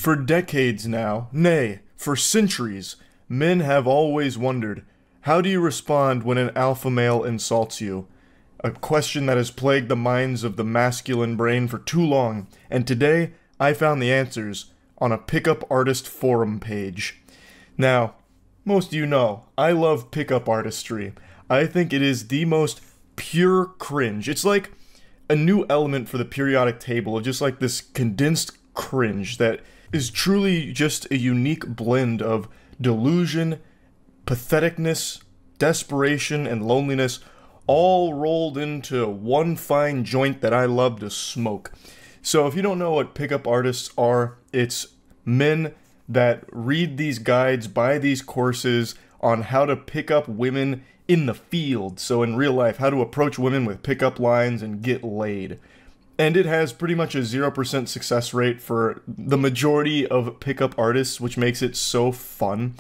For decades now, nay, for centuries, men have always wondered, how do you respond when an alpha male insults you? A question that has plagued the minds of the masculine brain for too long, and today I found the answers on a pickup artist forum page. Now, most of you know, I love pickup artistry. I think it is the most pure cringe. It's like a new element for the periodic table, just like this condensed cringe that is truly just a unique blend of delusion, patheticness, desperation, and loneliness, all rolled into one fine joint that I love to smoke. So if you don't know what pickup artists are, it's men that read these guides, buy these courses on how to pick up women in the field. So in real life, how to approach women with pickup lines and get laid. And it has pretty much a 0% success rate for the majority of pickup artists, which makes it so fun.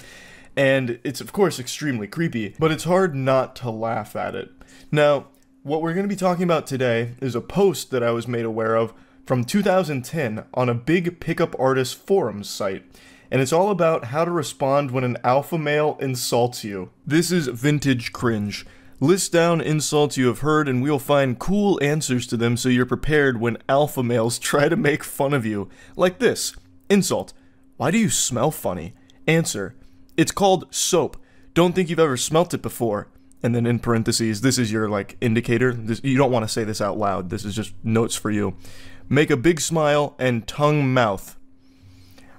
And it's of course extremely creepy, but it's hard not to laugh at it. Now, what we're going to be talking about today is a post that I was made aware of from 2010 on a big pickup artist forums site. And it's all about how to respond when an alpha male insults you. This is vintage cringe. List down insults you have heard and we'll find cool answers to them so you're prepared when alpha males try to make fun of you. Like this. Insult. Why do you smell funny? Answer. It's called soap. Don't think you've ever smelt it before. And then in parentheses, this is your indicator. You don't want to say this out loud. This is just notes for you. Make a big smile and tongue mouth.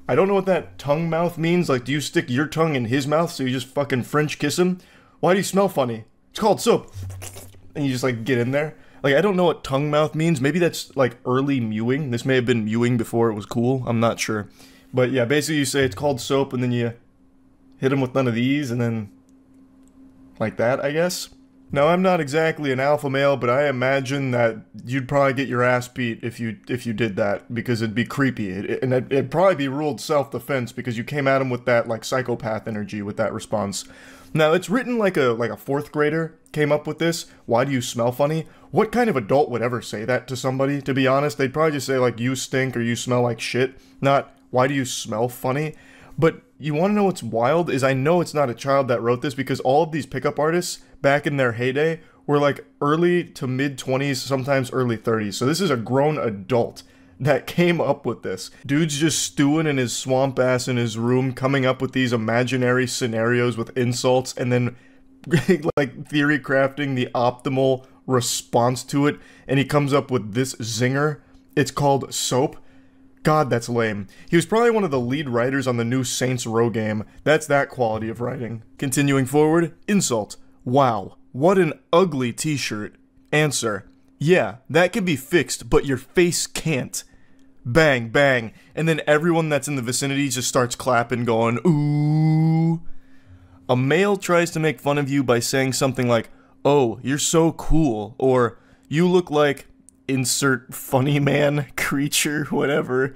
I don't know what that tongue mouth means. Like, do you stick your tongue in his mouth so you just fucking French kiss him? Why do you smell funny? It's called soap. And you just get in there. I don't know what tongue mouth means. Maybe that's early mewing. This may have been mewing before it was cool. I'm not sure. But yeah, basically you say it's called soap and then you hit him with none of these and then like that, I guess. Now, I'm not exactly an alpha male, but I imagine that you'd probably get your ass beat if you did that, because it'd be creepy. And it'd probably be ruled self-defense because you came at him with that psychopath energy with that response. Now, it's written like a fourth grader came up with this. Why do you smell funny? What kind of adult would ever say that to somebody, to be honest? They'd probably just say you stink or you smell like shit, not why do you smell funny? But you want to know what's wild is I know it's not a child that wrote this, because all of these pickup artists back in their heyday were early to mid 20s, sometimes early 30s. So this is a grown adult that came up with this. Dude's just stewing in his swamp ass in his room, coming up with these imaginary scenarios with insults and then theory crafting the optimal response to it. And he comes up with this zinger. It's called soap. God, that's lame. He was probably one of the lead writers on the new Saints Row game. That's that quality of writing. Continuing forward, insult. Wow, what an ugly t-shirt. Answer. Yeah, that can be fixed, but your face can't. Bang, bang. And then everyone that's in the vicinity just starts clapping, going, ooh. A male tries to make fun of you by saying something like, oh, you're so cool, or you look like insert funny man, creature, whatever.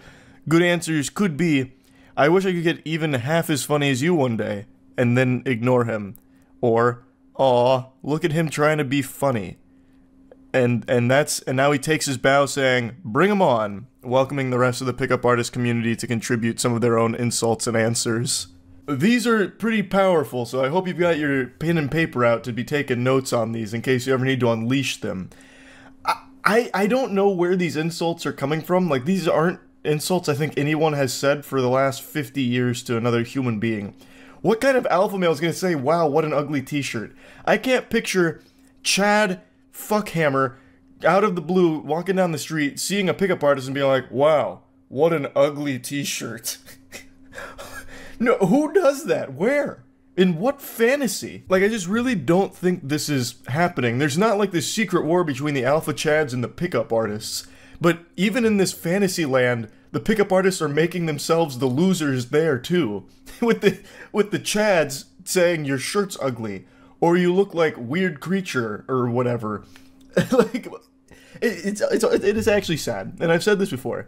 Good answers could be, I wish I could get even half as funny as you one day, and then ignore him. Or, aw, look at him trying to be funny. And now he takes his bow saying, bring him on, welcoming the rest of the pickup artist community to contribute some of their own insults and answers. These are pretty powerful, so I hope you've got your pen and paper out to be taking notes on these in case you ever need to unleash them. I don't know where these insults are coming from. These aren't insults I think anyone has said for the last 50 years to another human being. What kind of alpha male is going to say, wow, what an ugly t-shirt? I can't picture Chad Fuckhammer out of the blue walking down the street, seeing a pickup artist and being like, wow, what an ugly t-shirt. No, who does that? Where? In what fantasy? I just really don't think this is happening. There's not this secret war between the alpha chads and the pickup artists. But even in this fantasy land, the pickup artists are making themselves the losers there too. with the chads saying your shirt's ugly, or you look like weird creature, or whatever. It is actually sad, and I've said this before.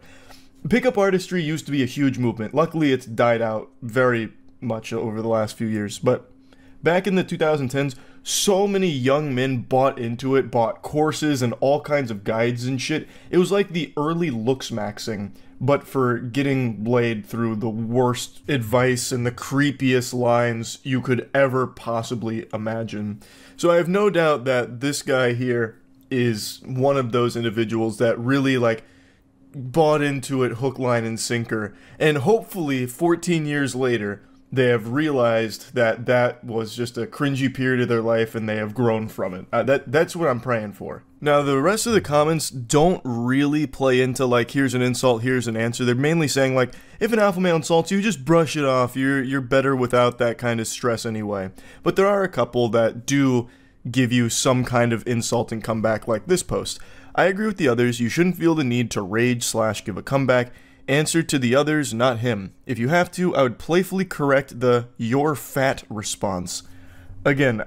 Pickup artistry used to be a huge movement. Luckily, it's died out very much over the last few years, but back in the 2010s, so many young men bought into it, bought courses and all kinds of guides and shit. It was like the early looks maxing but for getting laid through the worst advice and the creepiest lines you could ever possibly imagine. So I have no doubt that this guy here is one of those individuals that really, like, bought into it hook, line, and sinker. And hopefully, 14 years later, they have realized that that was just a cringy period of their life and they have grown from it. That's what I'm praying for. Now, the rest of the comments don't really play into, like, here's an insult, here's an answer. They're mainly saying, like, if an alpha male insults you, just brush it off. You're better without that kind of stress anyway. But there are a couple that do give you some kind of insult and comeback, like this post. I agree with the others. You shouldn't feel the need to rage/give a comeback. Answer to the others, not him. If you have to, I would playfully correct the "you're fat" response. Again,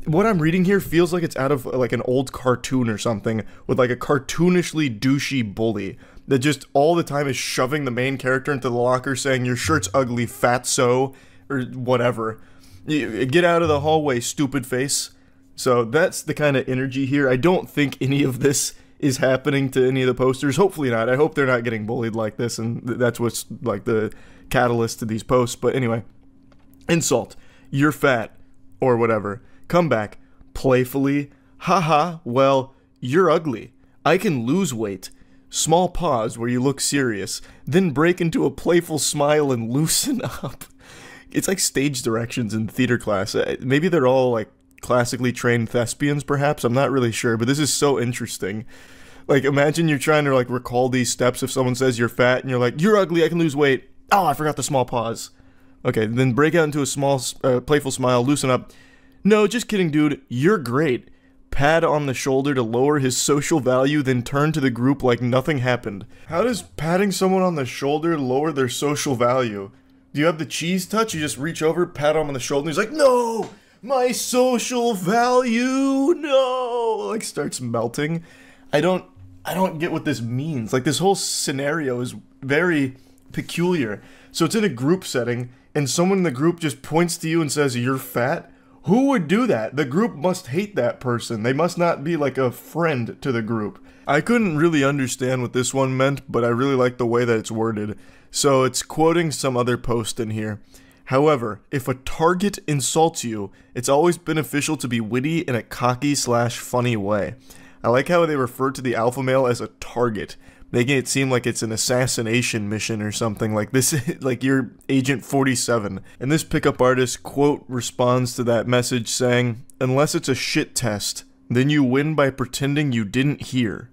what I'm reading here feels like it's out of like an old cartoon or something, with like a cartoonishly douchey bully that just all the time is shoving the main character into the locker saying, "Your shirt's ugly, fatso," or whatever. Get out of the hallway, stupid face. So that's the kind of energy here. I don't think any of this is happening to any of the posters. Hopefully not. I hope they're not getting bullied like this, and that's what's like the catalyst to these posts. But anyway, insult, "you're fat," or whatever. Comeback, playfully, "haha, well, you're ugly. I can lose weight." Small pause where you look serious, then break into a playful smile and loosen up. It's like stage directions in theater class. Maybe they're all like classically trained thespians, perhaps. I'm not really sure, but this is so interesting. Like, imagine you're trying to like recall these steps if someone says you're fat and you're like, "You're ugly, I can lose weight." Oh, I forgot the small pause. Okay, then break out into a small, playful smile, loosen up. "No, just kidding, dude. You're great." Pat on the shoulder to lower his social value, then turn to the group like nothing happened. How does patting someone on the shoulder lower their social value? Do you have the cheese touch? You just reach over, pat him on the shoulder, and he's like, "No! My social value, no!" Like, starts melting. I don't get what this means. Like, this whole scenario is very peculiar. So it's in a group setting, and someone in the group just points to you and says, "You're fat." Who would do that? The group must hate that person. They must not be like a friend to the group. I couldn't really understand what this one meant, but I really like the way that it's worded. So it's quoting some other post in here. "However, if a target insults you, it's always beneficial to be witty in a cocky/funny way." I like how they refer to the alpha male as a target, making it seem like it's an assassination mission or something, like this, like you're Agent 47. And this pickup artist quote responds to that message saying, "Unless it's a shit test, then you win by pretending you didn't hear."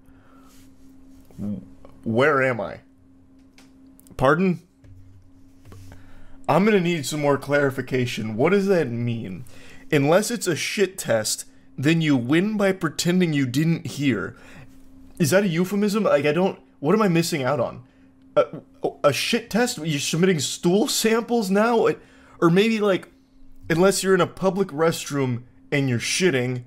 Where am I? Pardon? I'm gonna need some more clarification. What does that mean? Unless it's a shit test, then you win by pretending you didn't hear. Is that a euphemism? Like, what am I missing out on? A shit test? You're submitting stool samples now? Or maybe, like, unless you're in a public restroom and you're shitting,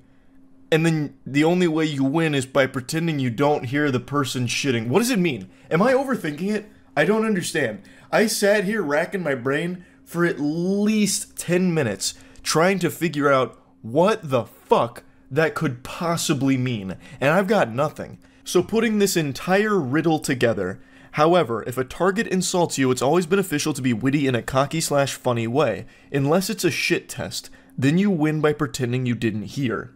and then the only way you win is by pretending you don't hear the person shitting. What does it mean? Am I overthinking it? I don't understand. I sat here racking my brain for at least 10 minutes trying to figure out what the fuck that could possibly mean, and I've got nothing. So putting this entire riddle together, however, if a target insults you, it's always beneficial to be witty in a cocky/funny way. Unless it's a shit test, then you win by pretending you didn't hear.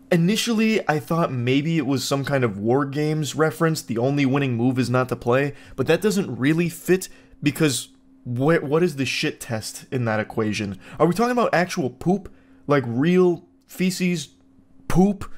Initially, I thought maybe it was some kind of War Games reference, the only winning move is not to play, but that doesn't really fit because what is the shit test in that equation? Are we talking about actual poop? Like real feces poop?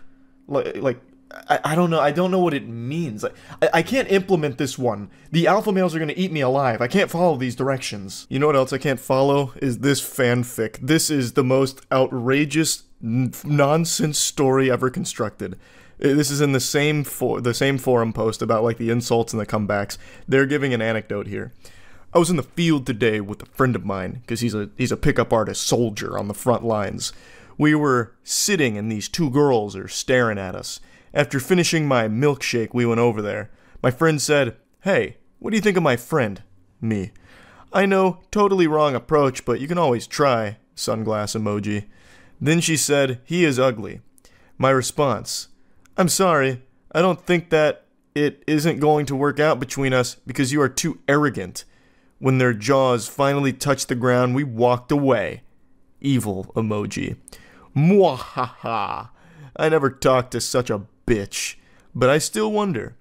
Like I don't know. I don't know what it means. I can't implement this one. The alpha males are going to eat me alive. I can't follow these directions. You know what else I can't follow? Is this fanfic. This is the most outrageous nonsense story ever constructed. This is in the same forum post about like the insults and the comebacks. They're giving an anecdote here. "I was in the field today with a friend of mine because he's a pickup artist soldier on the front lines. We were sitting and these two girls are staring at us. After finishing my milkshake, we went over there. My friend said, 'Hey, what do you think of my friend?' Me. 'I know, totally wrong approach, but you can always try.' Sunglass emoji. Then she said, 'He is ugly.' My response, 'I'm sorry, I don't think that it isn't going to work out between us because you are too arrogant. When their jaws finally touched the ground, we walked away. Evil emoji. Mwahaha. I never talked to such a bitch. But I still wonder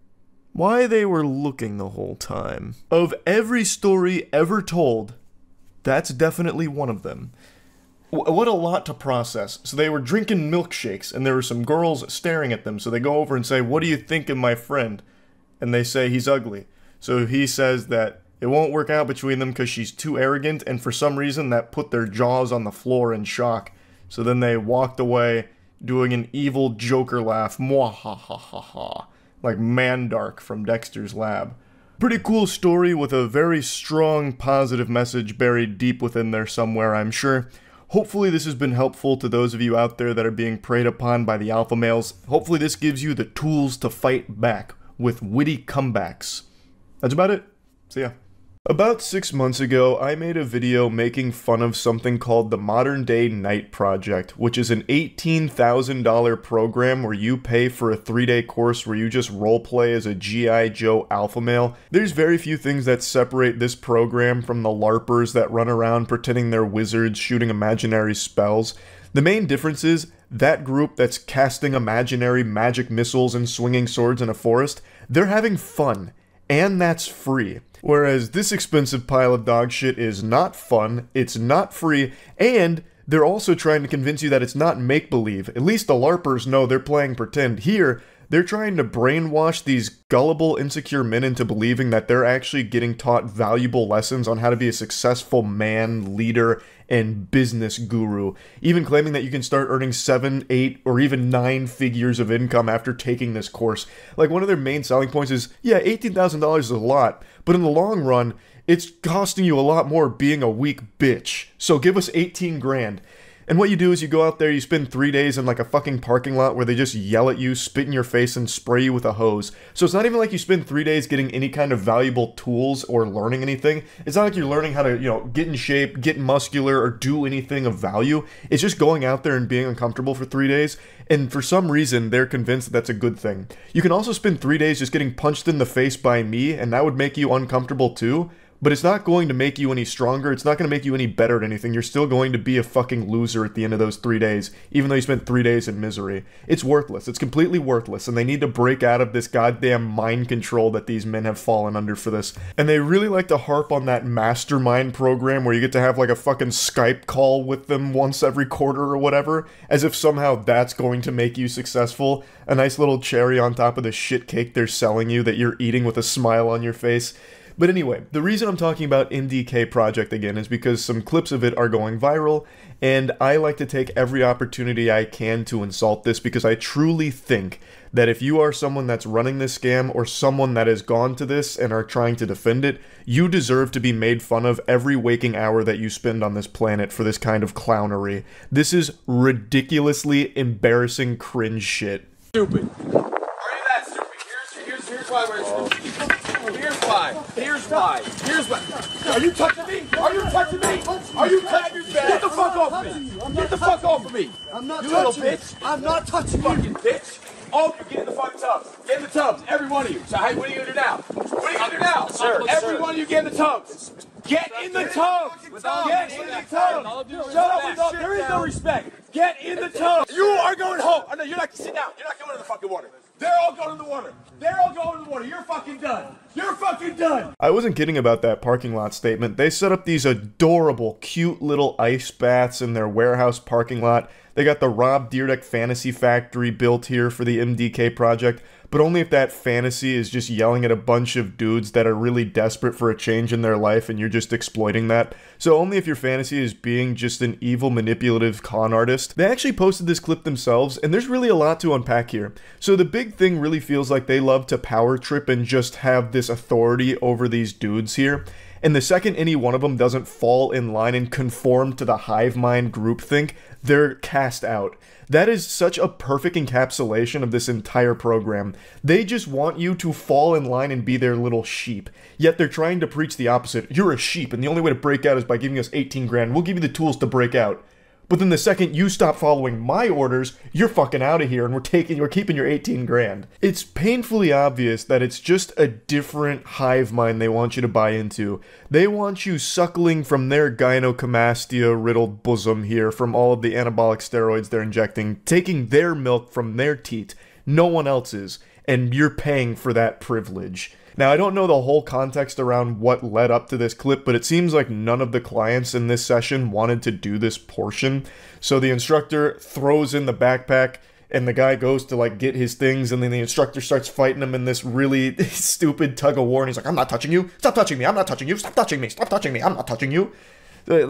why they were looking the whole time. Of every story ever told, that's definitely one of them. What a lot to process. So they were drinking milkshakes, and there were some girls staring at them, so they go over and say, "What do you think of my friend?" And they say he's ugly. So he says that it won't work out between them because she's too arrogant, and for some reason that put their jaws on the floor in shock. So then they walked away, doing an evil Joker laugh, mwahahaha, like Mandark from Dexter's Lab. Pretty cool story with a very strong positive message buried deep within there somewhere, I'm sure. Hopefully this has been helpful to those of you out there that are being preyed upon by the alpha males. Hopefully this gives you the tools to fight back with witty comebacks. That's about it. See ya. About 6 months ago, I made a video making fun of something called the Modern Day Night Project, which is an $18,000 program where you pay for a 3-day course where you just roleplay as a G.I. Joe alpha male. There's very few things that separate this program from the LARPers that run around pretending they're wizards shooting imaginary spells. The main difference is that group that's casting imaginary magic missiles and swinging swords in a forest, they're having fun, and that's free. Whereas this expensive pile of dog shit is not fun, it's not free, and they're also trying to convince you that it's not make-believe. At least the LARPers know they're playing pretend. Here, they're trying to brainwash these gullible, insecure men into believing that they're actually getting taught valuable lessons on how to be a successful man, leader, and business guru. Even claiming that you can start earning 7, 8, or even 9 figures of income after taking this course. Like, one of their main selling points is, yeah, $18,000 is a lot, but in the long run, it's costing you a lot more being a weak bitch. So give us 18 grand. And what you do is you go out there, you spend 3 days in like a fucking parking lot where they just yell at you, spit in your face, and spray you with a hose. So it's not even like you spend 3 days getting any kind of valuable tools or learning anything. It's not like you're learning how to, you know, get in shape, get muscular, or do anything of value. It's just going out there and being uncomfortable for 3 days. And for some reason, they're convinced that that's a good thing. You can also spend 3 days just getting punched in the face by me, and that would make you uncomfortable too. But it's not going to make you any stronger, it's not going to make you any better at anything, you're still going to be a fucking loser at the end of those 3 days, even though you spent 3 days in misery. It's worthless, it's completely worthless, and they need to break out of this goddamn mind control that these men have fallen under for this. And they really like to harp on that mastermind program where you get to have like a fucking Skype call with them once every quarter or whatever, as if somehow that's going to make you successful. A nice little cherry on top of the shit cake they're selling you that you're eating with a smile on your face. But anyway, the reason I'm talking about MDK Project again is because some clips of it are going viral, and I like to take every opportunity I can to insult this because I truly think that if you are someone that's running this scam or someone that has gone to this and are trying to defend it, you deserve to be made fun of every waking hour that you spend on this planet for this kind of clownery. This is ridiculously embarrassing cringe shit. Stupid. Are you that stupid? Here's why we're stupid. Here's why. Are you touching me? Are you touching me? Are you touching me? Get the fuck off me. Get the fuck off of me. I'm not you touching little bitch. I'm not touching you. Fucking bitch. All of you get in the fucking tubs. Get in the tubs. Every one of you. So hey, what are you gonna do now? What are you gonna do now? Sir, Every one of you get in the tubs. Get in the tubs. Get in the tubs. Shut up. There is no respect. Get in the tubs. You are going home. Oh, no, you're not. Sit down. You're not going in the fucking water. They're all going in the water. They're all going in the water. You're fucking done. You're fucking done. I wasn't kidding about that parking lot statement. They set up these adorable, cute little ice baths in their warehouse parking lot. They got the Rob Dyrdek Fantasy Factory built here for the MDK project, but only if that fantasy is just yelling at a bunch of dudes that are really desperate for a change in their life and you're just exploiting that. So only if your fantasy is being just an evil, manipulative con artist. They actually posted this clip themselves, and there's really a lot to unpack here. So the big thing really feels like they love to power trip and just have this authority over these dudes here. And the second any one of them doesn't fall in line and conform to the hive mind groupthink, they're cast out. That is such a perfect encapsulation of this entire program. They just want you to fall in line and be their little sheep. Yet they're trying to preach the opposite. You're a sheep, and the only way to break out is by giving us 18 grand. We'll give you the tools to break out. But then the second you stop following my orders, you're fucking out of here and we're keeping your 18 grand. It's painfully obvious that it's just a different hive mind they want you to buy into. They want you suckling from their gynecomastia-riddled bosom here from all of the anabolic steroids they're injecting, taking their milk from their teat, no one else's, and you're paying for that privilege. Now, I don't know the whole context around what led up to this clip, but it seems like none of the clients in this session wanted to do this portion. So the instructor throws in the backpack, and the guy goes to, like, get his things, and then the instructor starts fighting him in this really stupid tug-of-war, and he's like, I'm not touching you! Stop touching me! I'm not touching you! Stop touching me! Stop touching me! I'm not touching you!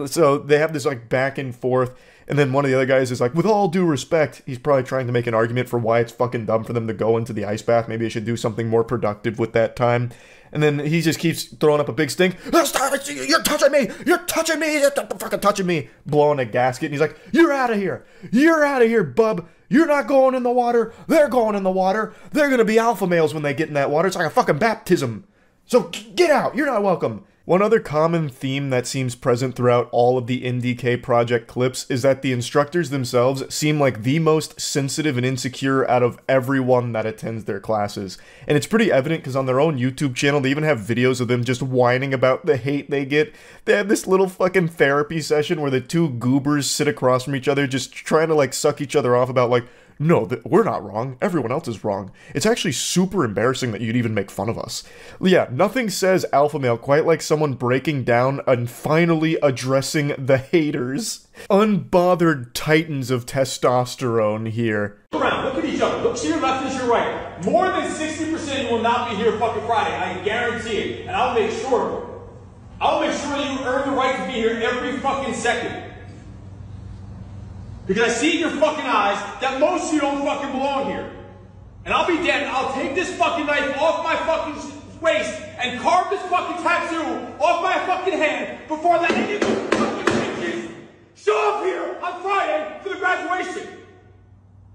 So they have this, like, back and forth, and then one of the other guys is like, with all due respect, he's probably trying to make an argument for why it's fucking dumb for them to go into the ice bath. Maybe they should do something more productive with that time. And then he just keeps throwing up a big stink. Stop it! You're touching me! You're touching me! You're fucking touching me! Blowing a gasket. And he's like, you're out of here! You're out of here, bub! You're not going in the water! They're going in the water! They're gonna be alpha males when they get in that water. It's like a fucking baptism! So get out! You're not welcome! One other common theme that seems present throughout all of the MDK project clips is that the instructors themselves seem like the most sensitive and insecure out of everyone that attends their classes. And it's pretty evident because on their own YouTube channel, they even have videos of them just whining about the hate they get. They have this little fucking therapy session where the two goobers sit across from each other just trying to, like, suck each other off about, like, no, we're not wrong. Everyone else is wrong. It's actually super embarrassing that you'd even make fun of us. Yeah, nothing says alpha male quite like someone breaking down and finally addressing the haters. Unbothered titans of testosterone here. Look around, look at each other. Look to your left and to your right. More than 60% will not be here fucking Friday. I guarantee it. And I'll make sure of it. I'll make sure that you earn the right to be here every fucking second. Because I see in your fucking eyes that most of you don't fucking belong here. And I'll be damned, I'll take this fucking knife off my fucking waist and carve this fucking tattoo off my fucking hand before I let any of you fucking bitches show up here on Friday for the graduation.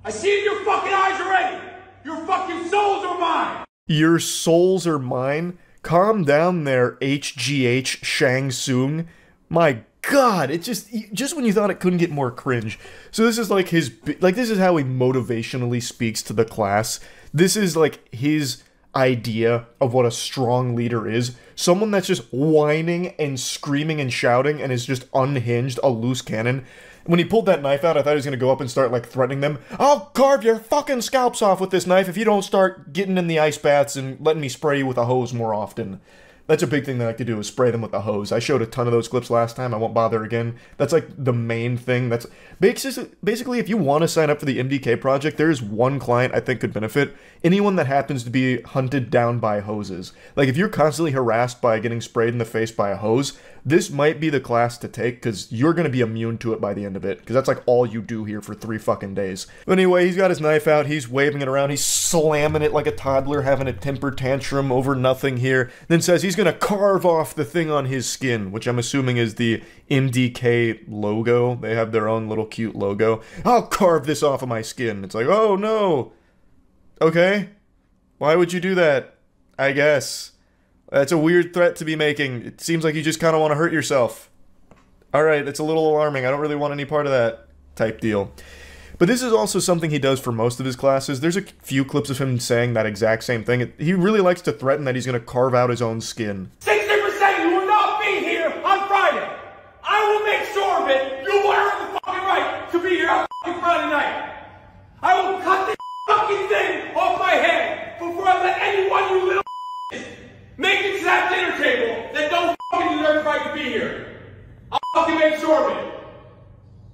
I see it in your fucking eyes already. Your fucking souls are mine. Your souls are mine? Calm down there, HGH Shang Tsung. My God, it just when you thought it couldn't get more cringe. So this is like this is how he motivationally speaks to the class. This is like his idea of what a strong leader is. Someone that's just whining and screaming and shouting and is just unhinged, a loose cannon. When he pulled that knife out, I thought he was gonna go up and start, like, threatening them. I'll carve your fucking scalps off with this knife if you don't start getting in the ice baths and letting me spray you with a hose more often. That's a big thing that I like to do, is spray them with a hose. I showed a ton of those clips last time. I won't bother again. That's like the main thing. That's basically, if you want to sign up for the MDK project, there is one client I think could benefit. Anyone that happens to be hunted down by hoses. Like, if you're constantly harassed by getting sprayed in the face by a hose, this might be the class to take, because you're going to be immune to it by the end of it, because that's like all you do here for 3 fucking days. But anyway, he's got his knife out, he's waving it around, he's slamming it like a toddler, having a temper tantrum over nothing here, then says he's going to carve off the thing on his skin, which I'm assuming is the MDK logo. They have their own little cute logo. I'll carve this off of my skin. It's like, oh no. Okay. Why would you do that? I guess. That's a weird threat to be making. It seems like you just kind of want to hurt yourself. Alright, it's a little alarming. I don't really want any part of that type deal. But this is also something he does for most of his classes. There's a few clips of him saying that exact same thing. He really likes to threaten that he's going to carve out his own skin. 60% you will not be here on Friday. I will make sure of it. You will earn the fucking right to be here on fucking Friday night. I will cut this fucking thing off my head before I let anyone you little make it to that dinner table that don't fucking deserve the right to be here. I'll fucking make sure of it.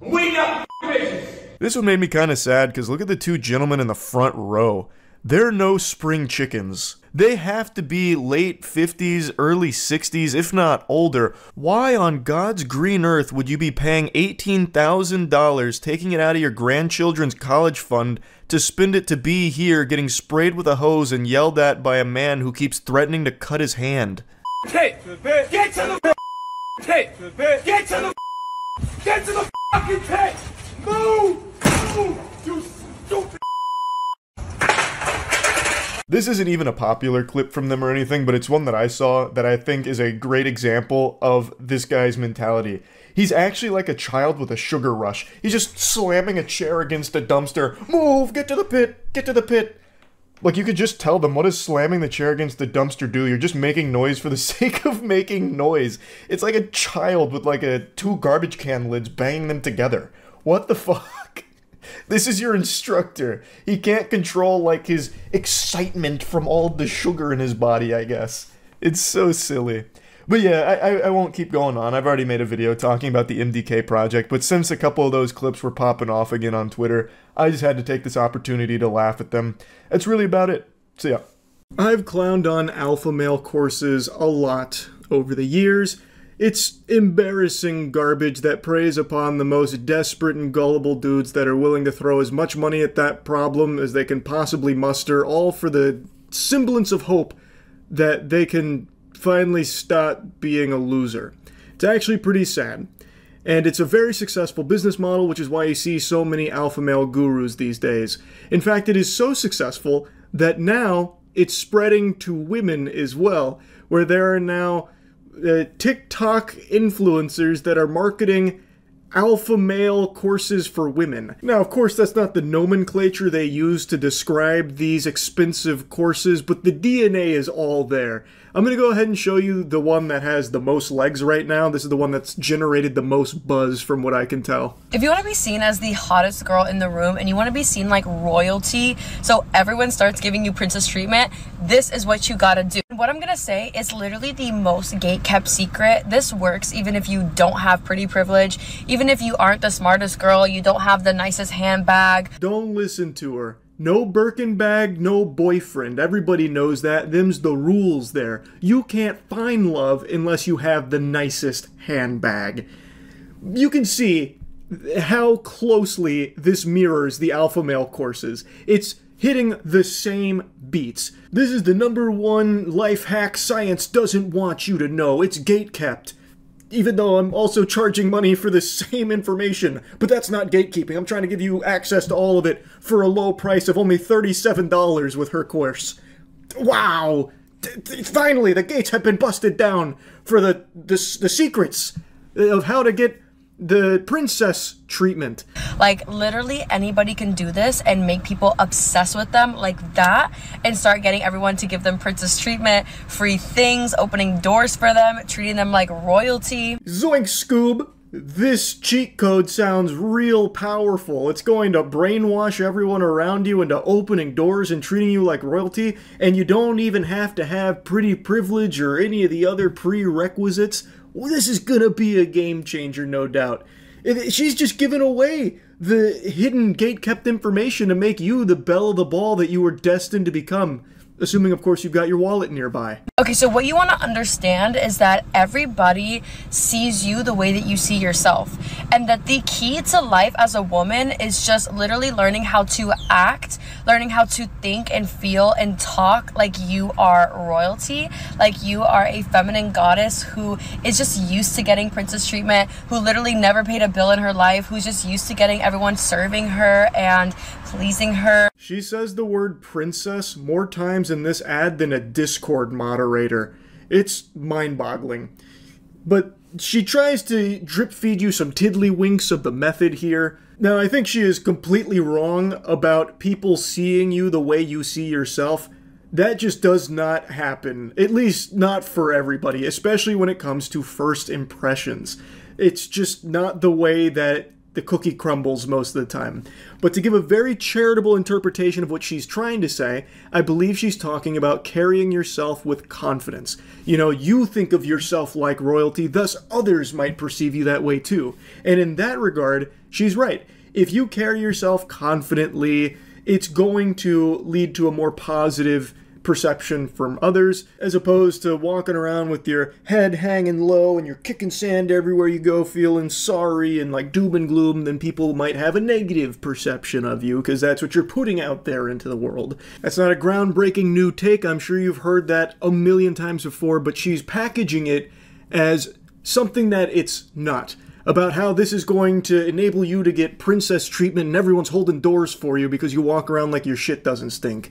I'm waiting out the fucking patience. This one made me kind of sad, because look at the two gentlemen in the front row. They're no spring chickens. They have to be late 50s, early 60s, if not older. Why on God's green earth would you be paying $18,000, taking it out of your grandchildren's college fund, to spend it to be here getting sprayed with a hose and yelled at by a man who keeps threatening to cut his hand? Get to the Get to the Get to the fucking pit! Move! Move! You stupid! This isn't even a popular clip from them or anything, but it's one that I saw that I think is a great example of this guy's mentality. He's actually like a child with a sugar rush. He's just slamming a chair against a dumpster. Move! Get to the pit! Get to the pit! Like, you could just tell them, what does slamming the chair against the dumpster do? You're just making noise for the sake of making noise. It's like a child with like two garbage can lids banging them together. What the fuck? This is your instructor. He can't control like his excitement from all the sugar in his body, I guess. It's so silly. But yeah, I won't keep going on. I've already made a video talking about the MDK project, but since a couple of those clips were popping off again on Twitter, I just had to take this opportunity to laugh at them. That's really about it. So yeah. I've clowned on alpha male courses a lot over the years. It's embarrassing garbage that preys upon the most desperate and gullible dudes that are willing to throw as much money at that problem as they can possibly muster, all for the semblance of hope that they can finally stop being a loser. It's actually pretty sad. And it's a very successful business model, which is why you see so many alpha male gurus these days. In fact, it is so successful that now it's spreading to women as well, where there are now TikTok influencers that are marketing alpha male courses for women. Now, of course, that's not the nomenclature they use to describe these expensive courses, but the DNA is all there. I'm going to go ahead and show you the one that has the most legs right now. This is the one that's generated the most buzz from what I can tell. If you want to be seen as the hottest girl in the room and you want to be seen like royalty, so everyone starts giving you princess treatment, this is what you gotta do. What I'm gonna say is literally the most gate-kept secret. This works even if you don't have pretty privilege, even if you aren't the smartest girl, you don't have the nicest handbag. Don't listen to her. No Birkin bag, no boyfriend. Everybody knows that. Them's the rules there. You can't find love unless you have the nicest handbag. You can see how closely this mirrors the alpha male courses. It's hitting the same beats. This is the #1 life hack science doesn't want you to know. It's gate-kept. Even though I'm also charging money for the same information. But that's not gatekeeping. I'm trying to give you access to all of it for a low price of only $37 with her course. Wow! Finally, the gates have been busted down for the secrets of how to get the princess treatment. Like, literally anybody can do this and make people obsessed with them like that and start getting everyone to give them princess treatment, free things, opening doors for them, treating them like royalty. Zoink, Scoob! This cheat code sounds real powerful. It's going to brainwash everyone around you into opening doors and treating you like royalty, and you don't even have to have pretty privilege or any of the other prerequisites. Well, this is gonna be a game changer, no doubt. She's just giving away the hidden gate-kept information to make you the belle of the ball that you were destined to become. Assuming, of course, you've got your wallet nearby. Okay, so what you want to understand is that everybody sees you the way that you see yourself. And that the key to life as a woman is just literally learning how to act, learning how to think and feel and talk like you are royalty, like you are a feminine goddess who is just used to getting princess treatment, who literally never paid a bill in her life, who's just used to getting everyone serving her and pleasing her. She says the word princess more times in this ad than a Discord moderator. It's mind-boggling. But she tries to drip feed you some tiddlywinks of the method here. Now, I think she is completely wrong about people seeing you the way you see yourself. That just does not happen. At least not for everybody, especially when it comes to first impressions. It's just not the way that the cookie crumbles most of the time. But to give a very charitable interpretation of what she's trying to say, I believe she's talking about carrying yourself with confidence. You know, you think of yourself like royalty, thus others might perceive you that way too. And in that regard, she's right. If you carry yourself confidently, it's going to lead to a more positive perception from others, as opposed to walking around with your head hanging low and you're kicking sand everywhere you go, feeling sorry and like doom and gloom. Then people might have a negative perception of you because that's what you're putting out there into the world. That's not a groundbreaking new take. I'm sure you've heard that a million times before, but she's packaging it as something that it's not. About how this is going to enable you to get princess treatment and everyone's holding doors for you because you walk around like your shit doesn't stink.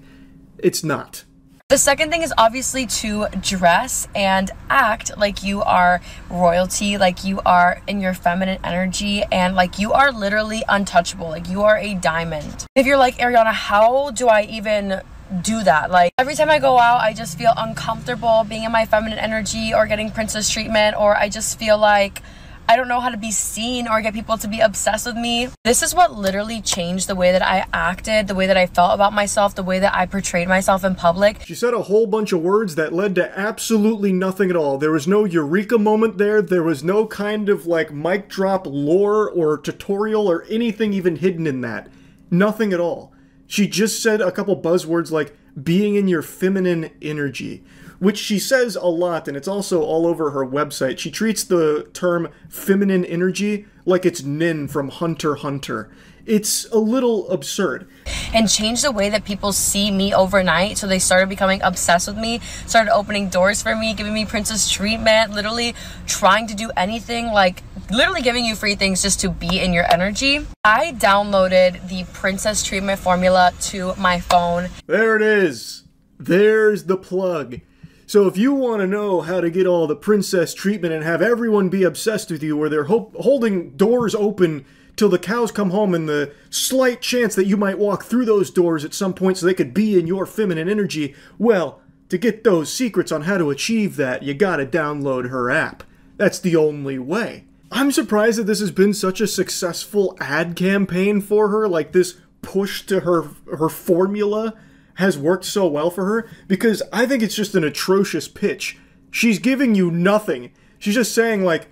It's not. The second thing is obviously to dress and act like you are royalty, like you are in your feminine energy, and like you are literally untouchable, like you are a diamond. If you're like, Ariana, how do I even do that? Like every time I go out, I just feel uncomfortable being in my feminine energy or getting princess treatment, or I just feel like I don't know how to be seen or get people to be obsessed with me. This is what literally changed the way that I acted, the way that I felt about myself, the way that I portrayed myself in public. She said a whole bunch of words that led to absolutely nothing at all. There was no eureka moment there. There was no kind of like mic drop lore or tutorial or anything even hidden in that. Nothing at all. She just said a couple buzzwords like being in your feminine energy, which she says a lot, and it's also all over her website. She treats the term feminine energy like it's Nin from Hunter x Hunter. It's a little absurd. And changed the way that people see me overnight, so they started becoming obsessed with me, started opening doors for me, giving me princess treatment, literally trying to do anything, like literally giving you free things just to be in your energy. I downloaded the princess treatment formula to my phone. There it is. There's the plug. So if you want to know how to get all the princess treatment and have everyone be obsessed with you, where they're holding doors open till the cows come home, and the slight chance that you might walk through those doors at some point so they could be in your feminine energy, well, to get those secrets on how to achieve that, you gotta download her app. That's the only way. I'm surprised that this has been such a successful ad campaign for her, like this push to her formula has worked so well for her, because I think it's just an atrocious pitch. She's giving you nothing. She's just saying like,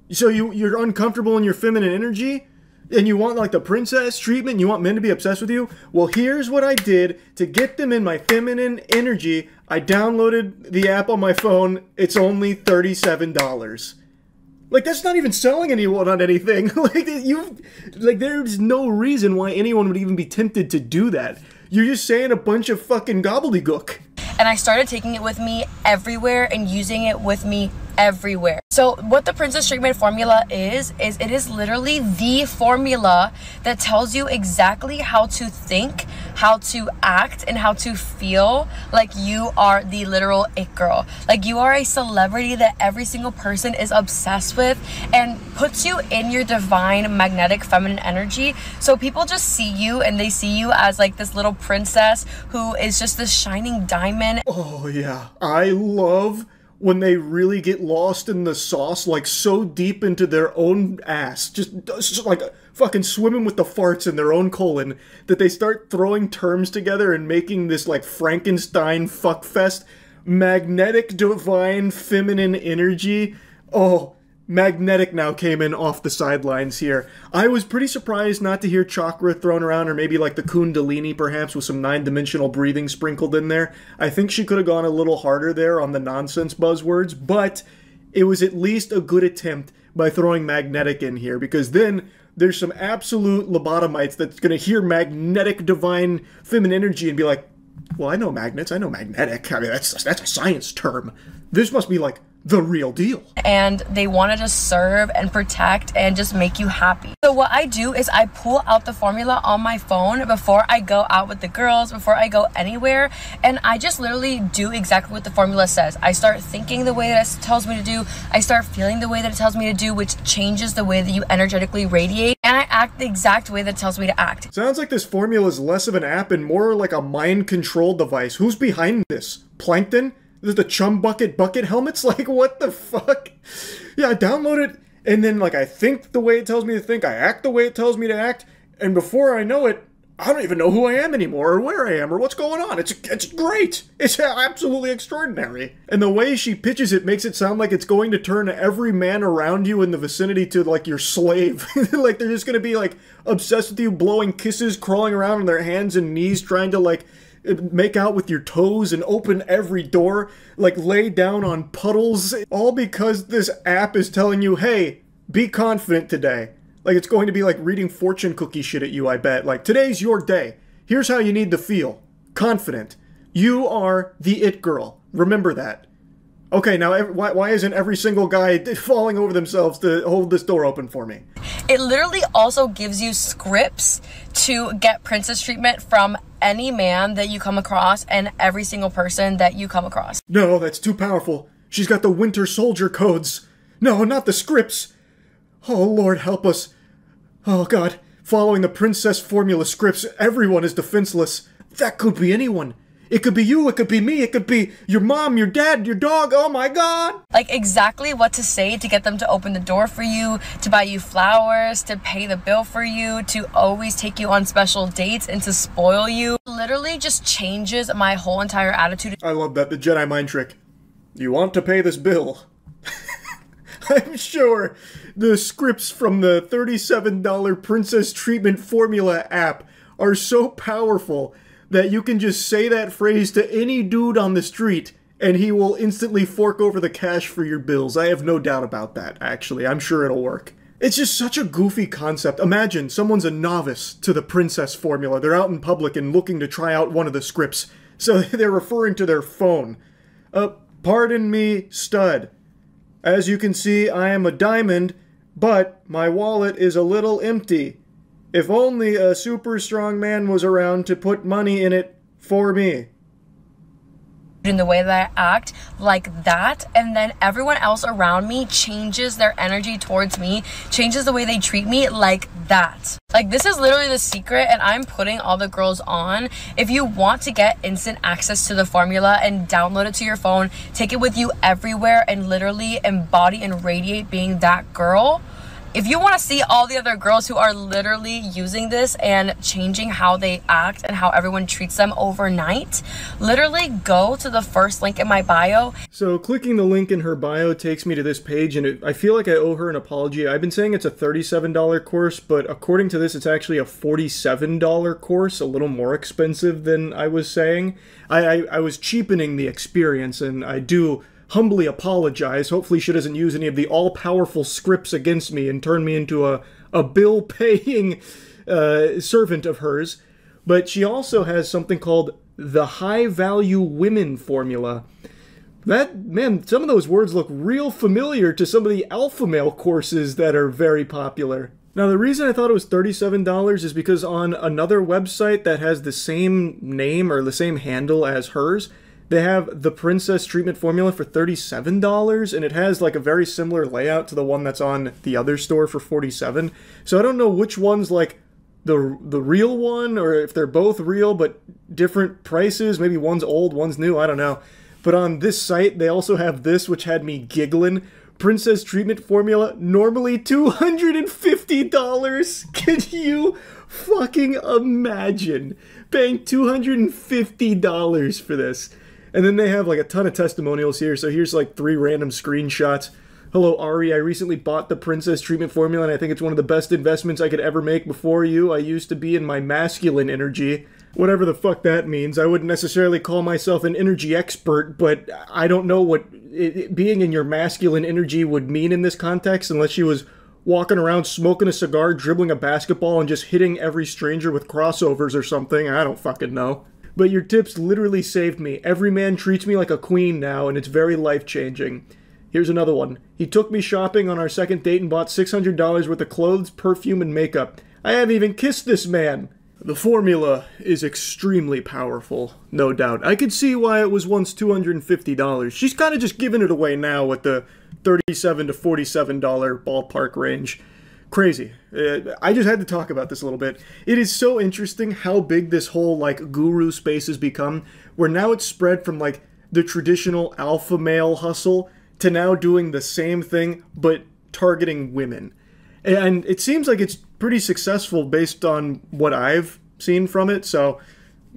so you're uncomfortable in your feminine energy, and you want like the princess treatment, you want men to be obsessed with you? Well, here's what I did to get them in my feminine energy. I downloaded the app on my phone. It's only $37. Like, that's not even selling anyone on anything. There's no reason why anyone would even be tempted to do that. You're just saying a bunch of fucking gobbledygook. And I started taking it with me everywhere and using it with me everywhere. So what the princess treatment formula is it is literally the formula that tells you exactly how to think, how to act, and how to feel like you are the literal it girl. Like you are a celebrity that every single person is obsessed with, and puts you in your divine magnetic feminine energy. So people just see you and they see you as like this little princess who is just this shining diamond. Oh yeah, I love when they really get lost in the sauce, like so deep into their own ass, just like fucking swimming with the farts in their own colon, that they start throwing terms together and making this like Frankenstein fuckfest. Magnetic divine feminine energy. Oh, magnetic now came in off the sidelines here. I was pretty surprised not to hear chakra thrown around, or maybe like the kundalini perhaps with some 9-dimensional breathing sprinkled in there. I think she could have gone a little harder there on the nonsense buzzwords, but it was at least a good attempt by throwing magnetic in here, because then there's some absolute lobotomites that's going to hear magnetic divine feminine energy and be like, well, I know magnets, I know magnetic. I mean, that's a science term. This must be like the real deal. And they want to just serve and protect and just make you happy. So what I do is I pull out the formula on my phone before I go out with the girls, before I go anywhere, and I just literally do exactly what the formula says. I start thinking the way that it tells me to do, I start feeling the way that it tells me to do, which changes the way that you energetically radiate, and I act the exact way that it tells me to act. Sounds like this formula is less of an app and more like a mind control device. Who's behind this? Plankton? Is it the chum bucket helmets? Like, what the fuck? Yeah, I download it, and then, like, I think the way it tells me to think, I act the way it tells me to act, and before I know it, I don't even know who I am anymore, or where I am, or what's going on. It's great. It's absolutely extraordinary. And the way she pitches it makes it sound like it's going to turn every man around you in the vicinity to, like, your slave. Like, they're just gonna be, like, obsessed with you, blowing kisses, crawling around on their hands and knees, trying to, like, make out with your toes and open every door, like lay down on puddles, all because this app is telling you, hey, be confident today. Like, it's going to be like reading fortune cookie shit at you, I bet. Like, today's your day. Here's how you need to feel. Confident. You are the it girl. Remember that. Okay, now why isn't every single guy falling over themselves to hold this door open for me? It literally also gives you scripts to get princess treatment from any man that you come across and every single person that you come across. No, that's too powerful. She's got the Winter Soldier codes. No, not the scripts. Oh, Lord, help us. Oh, God. Following the princess formula scripts, everyone is defenseless. That could be anyone. It could be you, it could be me, it could be your mom, your dad, your dog, oh my God! Like exactly what to say to get them to open the door for you, to buy you flowers, to pay the bill for you, to always take you on special dates and to spoil you. Literally just changes my whole entire attitude. I love that, the Jedi mind trick. You want to pay this bill? I'm sure the scripts from the $37 Princess Treatment Formula app are so powerful that you can just say that phrase to any dude on the street and he will instantly fork over the cash for your bills. I have no doubt about that, actually. I'm sure it'll work. It's just such a goofy concept. Imagine someone's a novice to the princess formula. They're out in public and looking to try out one of the scripts. So they're referring to their phone. Pardon me, stud. As you can see, I am a diamond, but my wallet is a little empty. If only a super strong man was around to put money in it for me. In the way that I act like that, and then everyone else around me changes their energy towards me, changes the way they treat me like that. Like this is literally the secret, and I'm putting all the girls on. If you want to get instant access to the formula and download it to your phone, take it with you everywhere and literally embody and radiate being that girl. If you want to see all the other girls who are literally using this and changing how they act and how everyone treats them overnight, literally go to the first link in my bio. So clicking the link in her bio takes me to this page, and I feel like I owe her an apology. I've been saying it's a $37 course, but according to this, it's actually a $47 course, a little more expensive than I was saying. I was cheapening the experience, and I do humbly apologize. Hopefully she doesn't use any of the all-powerful scripts against me and turn me into a bill-paying servant of hers. But she also has something called the High-Value Women Formula. Man, some of those words look real familiar to some of the alpha male courses that are very popular. Now, the reason I thought it was $37 is because on another website that has the same name or the same handle as hers, they have the Princess Treatment Formula for $37, and it has like a very similar layout to the one that's on the other store for $47. So I don't know which one's like the real one, or if they're both real but different prices. Maybe one's old, one's new, I don't know. But on this site, they also have this, which had me giggling. Princess Treatment Formula, normally $250. Can you fucking imagine paying $250 for this? And then they have like a ton of testimonials here. So here's like 3 random screenshots. Hello, Ari. I recently bought the Princess Treatment Formula, and I think it's one of the best investments I could ever make before you. I used to be in my masculine energy. Whatever the fuck that means. I wouldn't necessarily call myself an energy expert, but I don't know what being in your masculine energy would mean in this context unless she was walking around smoking a cigar, dribbling a basketball, and just hitting every stranger with crossovers or something. I don't fucking know. But your tips literally saved me. Every man treats me like a queen now, and it's very life-changing. Here's another one. He took me shopping on our second date and bought $600 worth of clothes, perfume, and makeup. I haven't even kissed this man. The formula is extremely powerful, no doubt. I could see why it was once $250. She's kind of just giving it away now with the $37 to $47 ballpark range. Crazy. I just had to talk about this a little bit. It is so interesting how big this whole, like, guru space has become, where now it's spread from, like, the traditional alpha male hustle to now doing the same thing, but targeting women. And it seems like it's pretty successful based on what I've seen from it, so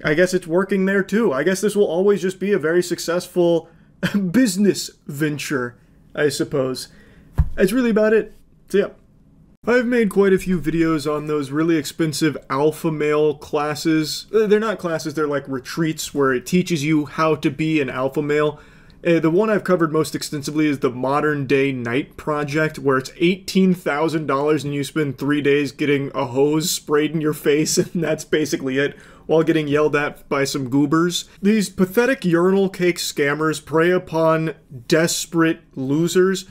I guess it's working there too. I guess this will always just be a very successful business venture, I suppose. That's really about it. So yeah. I've made quite a few videos on those really expensive alpha male classes. They're not classes, they're like retreats where it teaches you how to be an alpha male. The one I've covered most extensively is the Modern Day Night Project, where it's $18,000 and you spend 3 days getting a hose sprayed in your face, and that's basically it, while getting yelled at by some goobers. These pathetic urinal cake scammers prey upon desperate losers,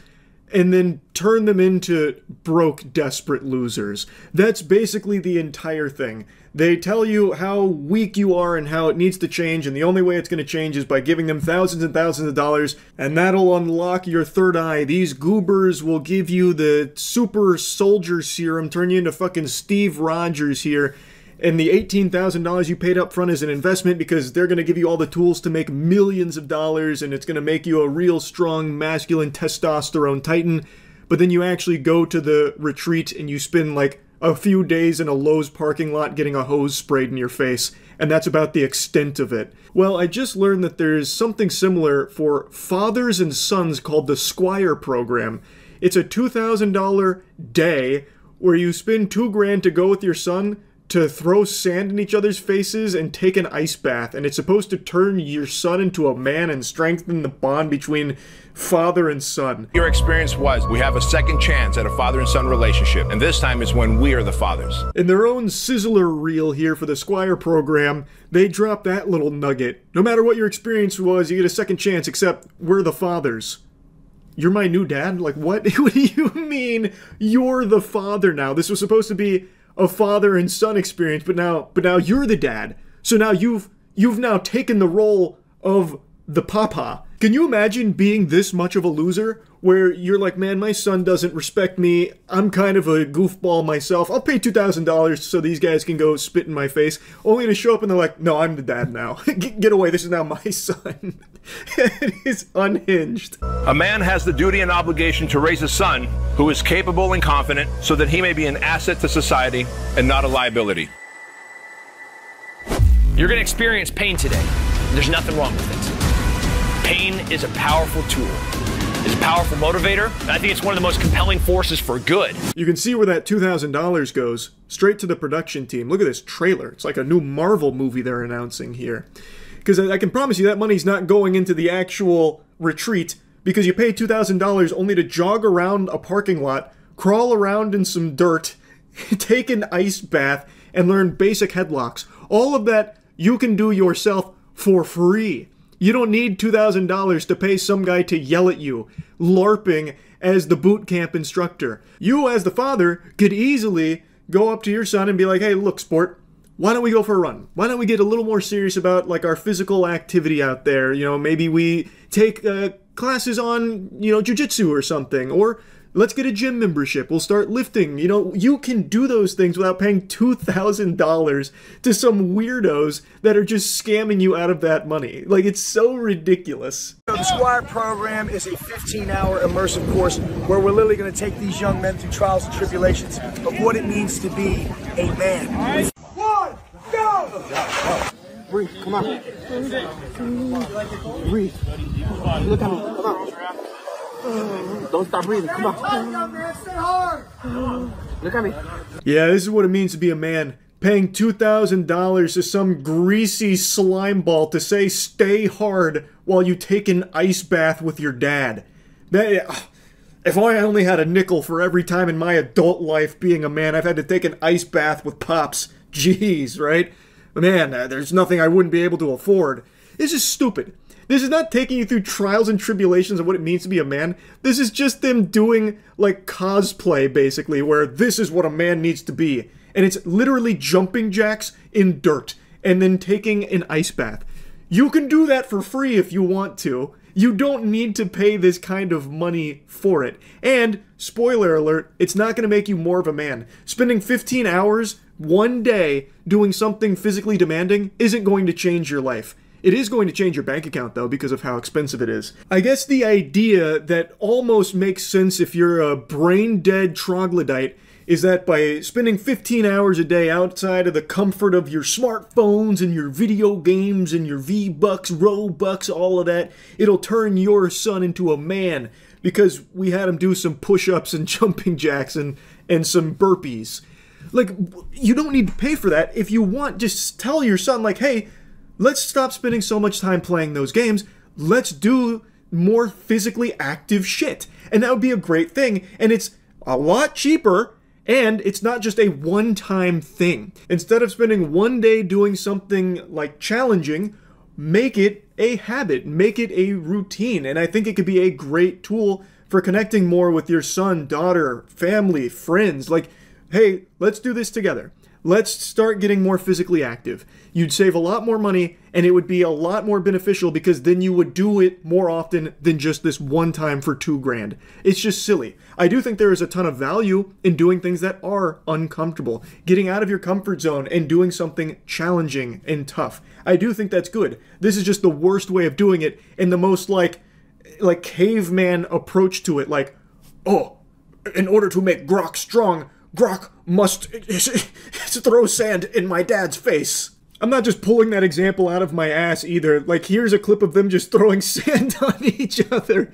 and then turn them into broke, desperate losers. That's basically the entire thing. They tell you how weak you are and how it needs to change, and the only way it's going to change is by giving them thousands and thousands of dollars, and that'll unlock your third eye. These goobers will give you the super soldier serum, turn you into fucking Steve Rogers here, and the $18,000 you paid up front is an investment because they're going to give you all the tools to make millions of dollars, and it's going to make you a real strong, masculine testosterone titan. But then you actually go to the retreat and you spend like a few days in a Lowe's parking lot getting a hose sprayed in your face, and that's about the extent of it. Well, I just learned that there's something similar for fathers and sons called the Squire program. It's a $2,000 day where you spend $2,000 to go with your son to throw sand in each other's faces and take an ice bath, and it's supposed to turn your son into a man and strengthen the bond between father and son. Your experience was, we have a second chance at a father and son relationship, and this time is when we are the fathers. In their own sizzler reel here for the Squire program, they drop that little nugget. No matter what your experience was, you get a second chance, except we're the fathers. You're my new dad? Like, what? What do you mean you're the father now? This was supposed to be a father and son experience, but now you're the dad. So now you've now taken the role of the papa. Can you imagine being this much of a loser where you're like, man, my son doesn't respect me. I'm kind of a goofball myself. I'll pay $2,000 so these guys can go spit in my face, only to show up and they're like, no, I'm the dad now. Get away. This is now my son. It is unhinged. A man has the duty and obligation to raise a son who is capable and confident so that he may be an asset to society and not a liability. You're going to experience pain today. There's nothing wrong with it. Pain is a powerful tool. It's a powerful motivator, and I think it's one of the most compelling forces for good. You can see where that $2,000 goes. Straight to the production team. Look at this trailer. It's like a new Marvel movie they're announcing here. Because I can promise you that money's not going into the actual retreat, because you pay $2,000 only to jog around a parking lot, crawl around in some dirt, take an ice bath, and learn basic headlocks. All of that you can do yourself for free. You don't need $2,000 to pay some guy to yell at you, LARPing as the boot camp instructor. You, as the father, could easily go up to your son and be like, hey, look, sport, why don't we go for a run? Why don't we get a little more serious about, like, our physical activity out there? You know, maybe we take classes on, you know, jiu-jitsu or something, or let's get a gym membership. We'll start lifting. You know, you can do those things without paying $2,000 to some weirdos that are just scamming you out of that money. Like, it's so ridiculous. The Squire program is a 15-hour immersive course where we're literally going to take these young men through trials and tribulations of what it means to be a man. One, go! Breathe, come on. Breathe. Look at me, come on. Don't stop breathing, come on. Stay hard. Look at me. Yeah, this is what it means to be a man. Paying $2,000 to some greasy slime ball to say stay hard while you take an ice bath with your dad. If I only had a nickel for every time in my adult life being a man I've had to take an ice bath with Pops. Jeez, right? Man, there's nothing I wouldn't be able to afford. This is stupid. This is not taking you through trials and tribulations of what it means to be a man. This is just them doing, like, cosplay, basically, where this is what a man needs to be. And it's literally jumping jacks in dirt and then taking an ice bath. You can do that for free if you want to. You don't need to pay this kind of money for it. And, spoiler alert, it's not going to make you more of a man. Spending 15 hours, one day, doing something physically demanding isn't going to change your life. It is going to change your bank account, though, because of how expensive it is. I guess the idea that almost makes sense if you're a brain-dead troglodyte is that by spending 15 hours a day outside of the comfort of your smartphones and your video games and your V-Bucks, Robux, all of that, it'll turn your son into a man because we had him do some push-ups and jumping jacks and some burpees. Like, you don't need to pay for that. If you want, just tell your son, like, hey, let's stop spending so much time playing those games. Let's do more physically active shit. And that would be a great thing. And it's a lot cheaper. And it's not just a one-time thing. Instead of spending one day doing something like challenging, make it a habit, make it a routine. And I think it could be a great tool for connecting more with your son, daughter, family, friends. Like, hey, let's do this together. Let's start getting more physically active. You'd save a lot more money, and it would be a lot more beneficial because then you would do it more often than just this one time for $2,000. It's just silly. I do think there is a ton of value in doing things that are uncomfortable, getting out of your comfort zone and doing something challenging and tough. I do think that's good. This is just the worst way of doing it and the most like caveman approach to it. Like, oh, in order to make Grok strong, Grok must throw sand in my dad's face. I'm not just pulling that example out of my ass either. Like, here's a clip of them just throwing sand on each other.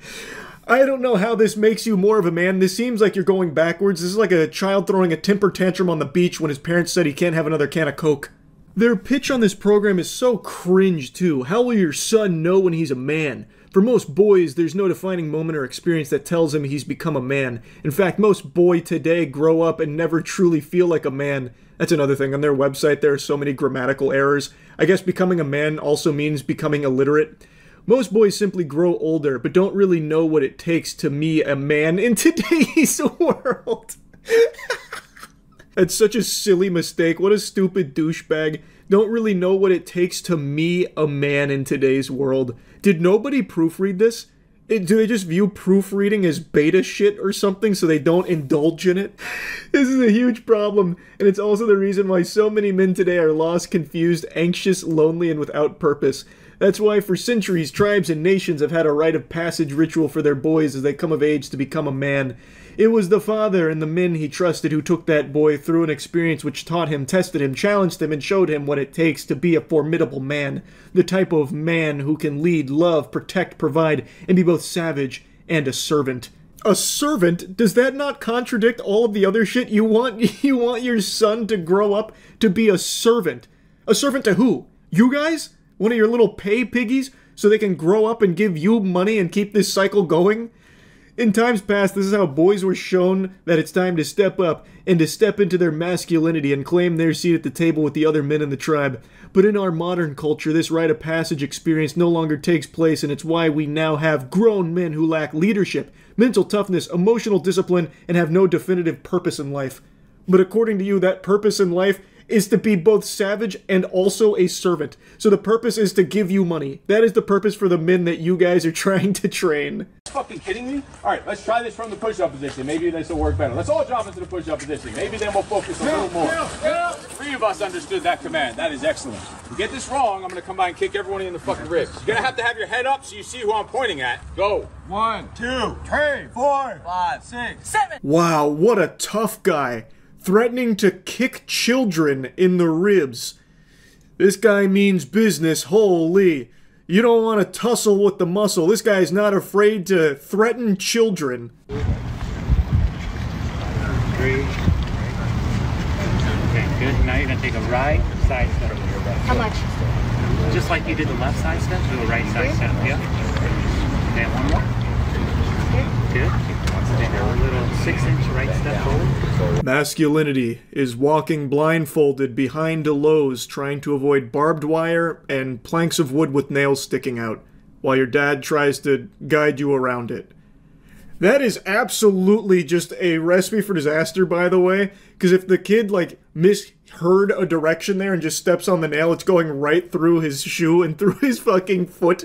I don't know how this makes you more of a man. This seems like you're going backwards. This is like a child throwing a temper tantrum on the beach when his parents said he can't have another can of Coke. Their pitch on this program is so cringe too. How will your son know when he's a man? For most boys, there's no defining moment or experience that tells him he's become a man. In fact, most boys today grow up and never truly feel like a man. That's another thing. On their website, there are so many grammatical errors. I guess becoming a man also means becoming illiterate. Most boys simply grow older, but don't really know what it takes to be a man in today's world. That's such a silly mistake. What a stupid douchebag. Don't really know what it takes to be a man in today's world. Did nobody proofread this? Do they just view proofreading as beta shit or something so they don't indulge in it? This is a huge problem, and it's also the reason why so many men today are lost, confused, anxious, lonely, and without purpose. That's why for centuries, tribes and nations have had a rite of passage ritual for their boys as they come of age to become a man. It was the father and the men he trusted who took that boy through an experience which taught him, tested him, challenged him, and showed him what it takes to be a formidable man. The type of man who can lead, love, protect, provide, and be both savage and a servant. A servant? Does that not contradict all of the other shit? You want your son to grow up to be a servant. A servant to who? You guys? One of your little pay piggies? So they can grow up and give you money and keep this cycle going? In times past, this is how boys were shown that it's time to step up and to step into their masculinity and claim their seat at the table with the other men in the tribe. But in our modern culture, this rite of passage experience no longer takes place, and it's why we now have grown men who lack leadership, mental toughness, emotional discipline, and have no definitive purpose in life. But according to you, that purpose in life is to be both savage and also a servant. So the purpose is to give you money. That is the purpose for the men that you guys are trying to train. Fucking kidding me? All right, let's try this from the push-up position. Maybe this will work better. Let's all drop into the push-up position. Maybe then we'll focus a little more. Three of us understood that command. That is excellent. If you get this wrong, I'm going to come by and kick everyone in the fucking ribs. You're going to have your head up so you see who I'm pointing at. Go. 1, 2, 3, 4, 5, 6, 7. Wow, what a tough guy. Threatening to kick children in the ribs. This guy means business, holy. You don't want to tussle with the muscle. This guy's not afraid to threaten children. 3. Okay, good. Now you're going to take a right side step. How much? Just like you did the left side step, do a right side step. Yeah. Okay, one more. Good. Take a little 6-inch right step forward. Masculinity is walking blindfolded behind a Lowe's trying to avoid barbed wire and planks of wood with nails sticking out, while your dad tries to guide you around it. That is absolutely just a recipe for disaster, by the way, because if the kid, like, misheard a direction there and just steps on the nail, it's going right through his shoe and through his fucking foot.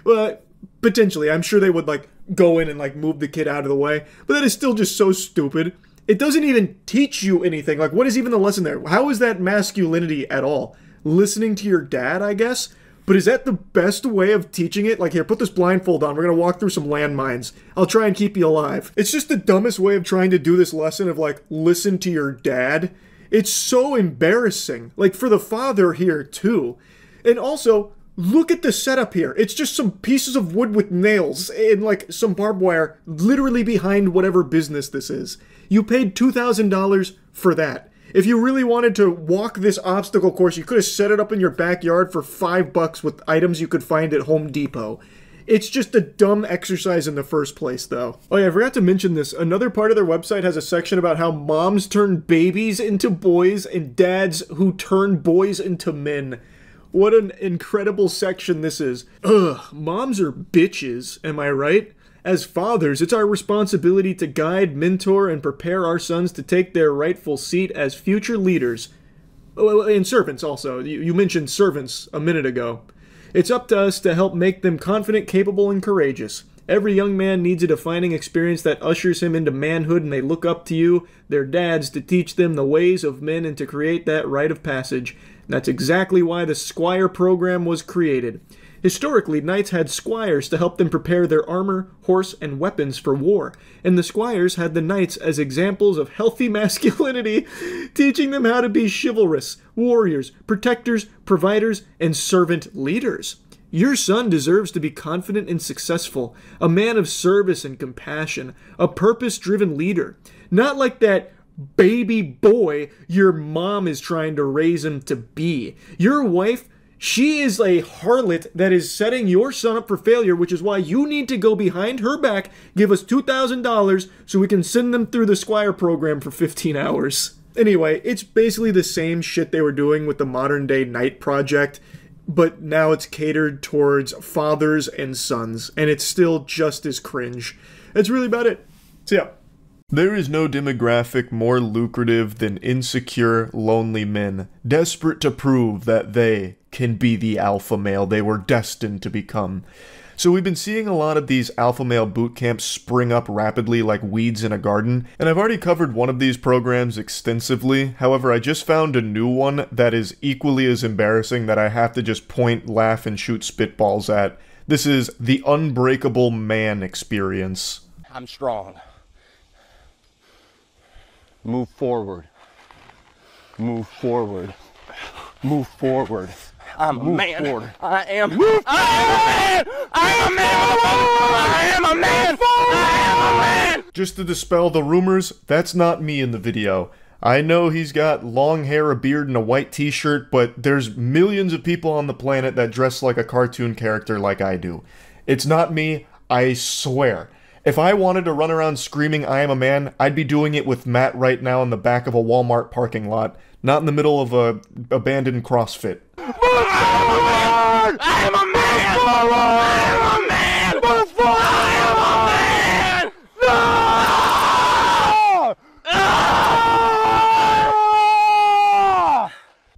Well, potentially, I'm sure they would, like, go in and, like, move the kid out of the way. But that is still just so stupid. It doesn't even teach you anything. Like, what is even the lesson there? How is that masculinity at all? Listening to your dad, I guess? But is that the best way of teaching it? Like, here, put this blindfold on. We're gonna walk through some landmines. I'll try and keep you alive. It's just the dumbest way of trying to do this lesson of, like, listen to your dad. It's so embarrassing. Like, for the father here, too. And also, look at the setup here. It's just some pieces of wood with nails and, like, some barbed wire literally behind whatever business this is. You paid $2,000 for that. If you really wanted to walk this obstacle course, you could have set it up in your backyard for $5 with items you could find at Home Depot. It's just a dumb exercise in the first place, though. Oh yeah, I forgot to mention this. Another part of their website has a section about how moms turn babies into boys and dads who turn boys into men. What an incredible section this is. Ugh, moms are bitches, am I right? As fathers, it's our responsibility to guide, mentor, and prepare our sons to take their rightful seat as future leaders. Oh, and servants also. You mentioned servants a minute ago. It's up to us to help make them confident, capable, and courageous. Every young man needs a defining experience that ushers him into manhood, and they look up to you, their dads, to teach them the ways of men and to create that rite of passage. And that's exactly why the Squire program was created. Historically, knights had squires to help them prepare their armor, horse, and weapons for war, and the squires had the knights as examples of healthy masculinity, teaching them how to be chivalrous, warriors, protectors, providers, and servant leaders. Your son deserves to be confident and successful, a man of service and compassion, a purpose-driven leader, not like that baby boy your mom is trying to raise him to be. Your wife, she is a harlot that is setting your son up for failure, which is why you need to go behind her back, give us $2,000 so we can send them through the Squire program for 15 hours. Anyway, it's basically the same shit they were doing with the modern day Knight Project, but now it's catered towards fathers and sons, and it's still just as cringe. That's really about it. So yeah. There is no demographic more lucrative than insecure, lonely men, desperate to prove that they can be the alpha male they were destined to become. So we've been seeing a lot of these alpha male boot camps spring up rapidly like weeds in a garden, and I've already covered one of these programs extensively. However, I just found a new one that is equally as embarrassing that I have to just point, laugh, and shoot spitballs at. This is the Unbreakable Man experience. I'm strong. Move forward. Move forward. Move forward. I'm a man. Forward. I am. Move. I am a man. I am a man. I am a man. Just to dispel the rumors, that's not me in the video. I know he's got long hair, a beard, and a white t-shirt, but there's millions of people on the planet that dress like a cartoon character like I do. It's not me, I swear. If I wanted to run around screaming I am a man, I'd be doing it with Matt right now in the back of a Walmart parking lot, not in the middle of a abandoned CrossFit. I am a man! I am a man! I am a man!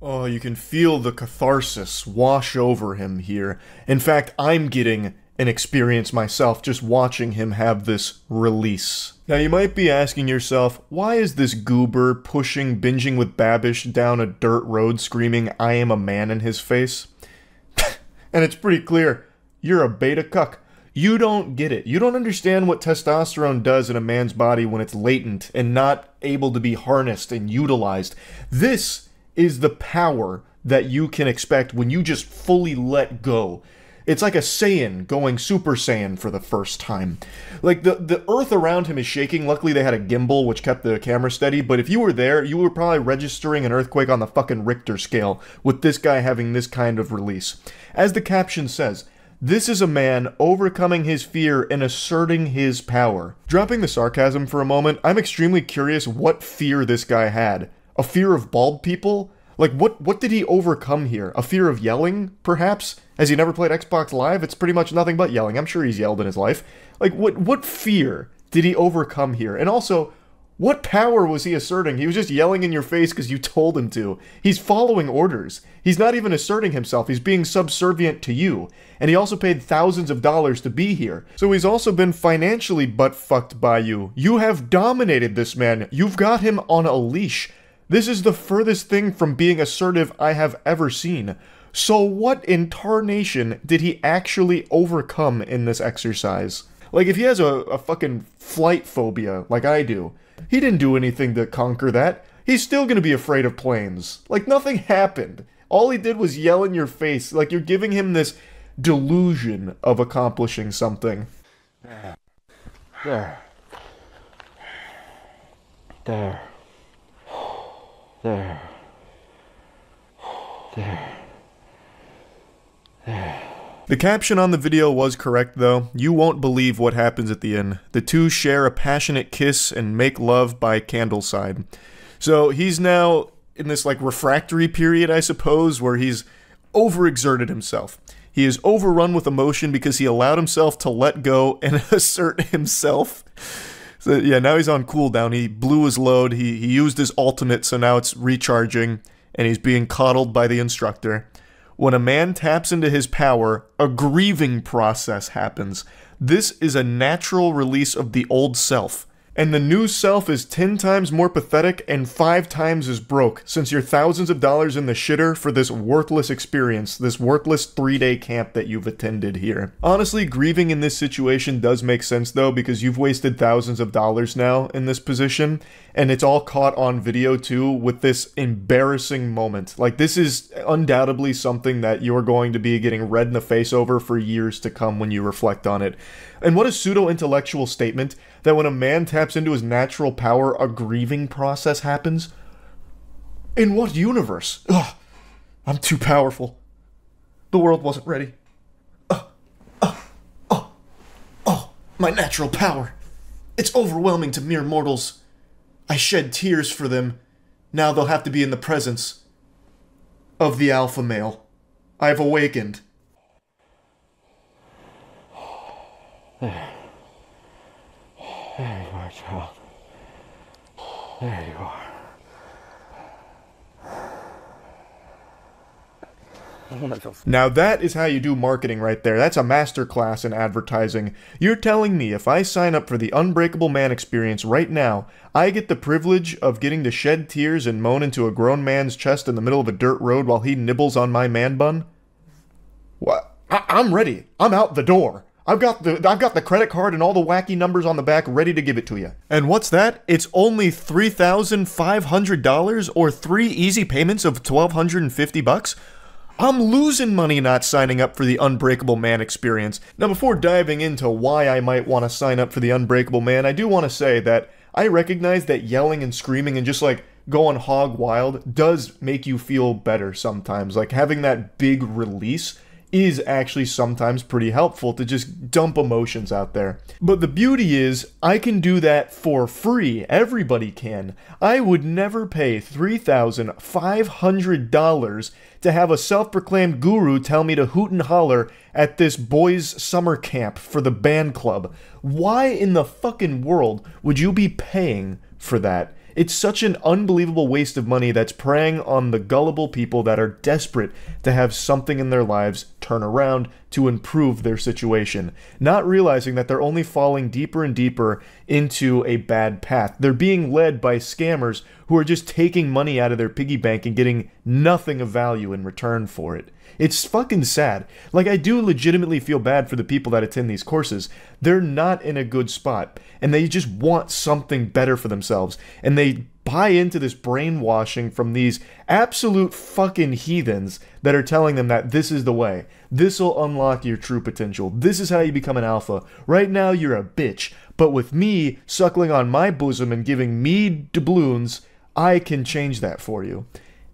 Oh, you can feel the catharsis wash over him here. In fact, I'm getting an experience myself just watching him have this release. Now you might be asking yourself, why is this goober pushing Binging with Babish down a dirt road screaming I am a man in his face? And it's pretty clear, you're a beta cuck. You don't get it. You don't understand what testosterone does in a man's body when it's latent and not able to be harnessed and utilized. This is the power that you can expect when you just fully let go. It's like a Saiyan going Super Saiyan for the first time. Like, the earth around him is shaking. Luckily, they had a gimbal, which kept the camera steady. But if you were there, you were probably registering an earthquake on the fucking Richter scale with this guy having this kind of release. As the caption says, this is a man overcoming his fear and asserting his power. Dropping the sarcasm for a moment, I'm extremely curious what fear this guy had. A fear of bald people? Like, what did he overcome here? A fear of yelling, perhaps? Has he never played Xbox Live? It's pretty much nothing but yelling. I'm sure he's yelled in his life. Like, what fear did he overcome here? And also, what power was he asserting? He was just yelling in your face because you told him to. He's following orders. He's not even asserting himself. He's being subservient to you. And he also paid thousands of dollars to be here. So he's also been financially butt-fucked by you. You have dominated this man. You've got him on a leash. This is the furthest thing from being assertive I have ever seen. So what in tarnation did he actually overcome in this exercise? Like, if he has a fucking flight phobia, like I do, he didn't do anything to conquer that. He's still gonna be afraid of planes. Like, nothing happened. All he did was yell in your face. Like, you're giving him this delusion of accomplishing something. There. There. There. There. There. There. The caption on the video was correct though. You won't believe what happens at the end. The two share a passionate kiss and make love by candleside. So he's now in this like refractory period, I suppose, where he's overexerted himself. He is overrun with emotion because he allowed himself to let go and assert himself. So yeah, now he's on cooldown. He blew his load. He used his ultimate, so now it's recharging, and he's being coddled by the instructor. When a man taps into his power, a grieving process happens. This is a natural release of the old self. And the new self is 10 times more pathetic and 5 times as broke, since you're thousands of dollars in the shitter for this worthless experience, this worthless 3-day camp that you've attended here. Honestly, grieving in this situation does make sense though, because you've wasted thousands of dollars now in this position, and it's all caught on video too with this embarrassing moment. Like, this is undoubtedly something that you're going to be getting red in the face over for years to come when you reflect on it. And what a pseudo-intellectual statement that when a man taps into his natural power, a grieving process happens? In what universe? Ugh, I'm too powerful. The world wasn't ready. My natural power. It's overwhelming to mere mortals. I shed tears for them. Now they'll have to be in the presence of the alpha male. I have awakened. There you are, child. There you are. Now that is how you do marketing right there. That's a masterclass in advertising. You're telling me if I sign up for the Unbreakable Man experience right now, I get the privilege of getting to shed tears and moan into a grown man's chest in the middle of a dirt road while he nibbles on my man bun? What? I'm ready. I'm out the door. I've got the credit card and all the wacky numbers on the back ready to give it to you. And what's that? It's only $3,500 or 3 easy payments of $1,250? I'm losing money not signing up for the Unbreakable Man experience. Now, before diving into why I might want to sign up for the Unbreakable Man, I do want to say that I recognize that yelling and screaming and just like going hog wild does make you feel better sometimes. Like having that big release is actually sometimes pretty helpful to just dump emotions out there. But the beauty is, I can do that for free. Everybody can. I would never pay $3,500 to have a self-proclaimed guru tell me to hoot and holler at this boys' summer camp for the band club. Why in the fucking world would you be paying for that? It's such an unbelievable waste of money that's preying on the gullible people that are desperate to have something in their lives turn around to improve their situation, not realizing that they're only falling deeper and deeper into a bad path. They're being led by scammers who are just taking money out of their piggy bank and getting nothing of value in return for it. It's fucking sad. Like, I do legitimately feel bad for the people that attend these courses. They're not in a good spot, and they just want something better for themselves, and they buy into this brainwashing from these absolute fucking heathens that are telling them that this is the way. This'll unlock your true potential. This is how you become an alpha. Right now, you're a bitch, but with me suckling on my bosom and giving me doubloons, I can change that for you.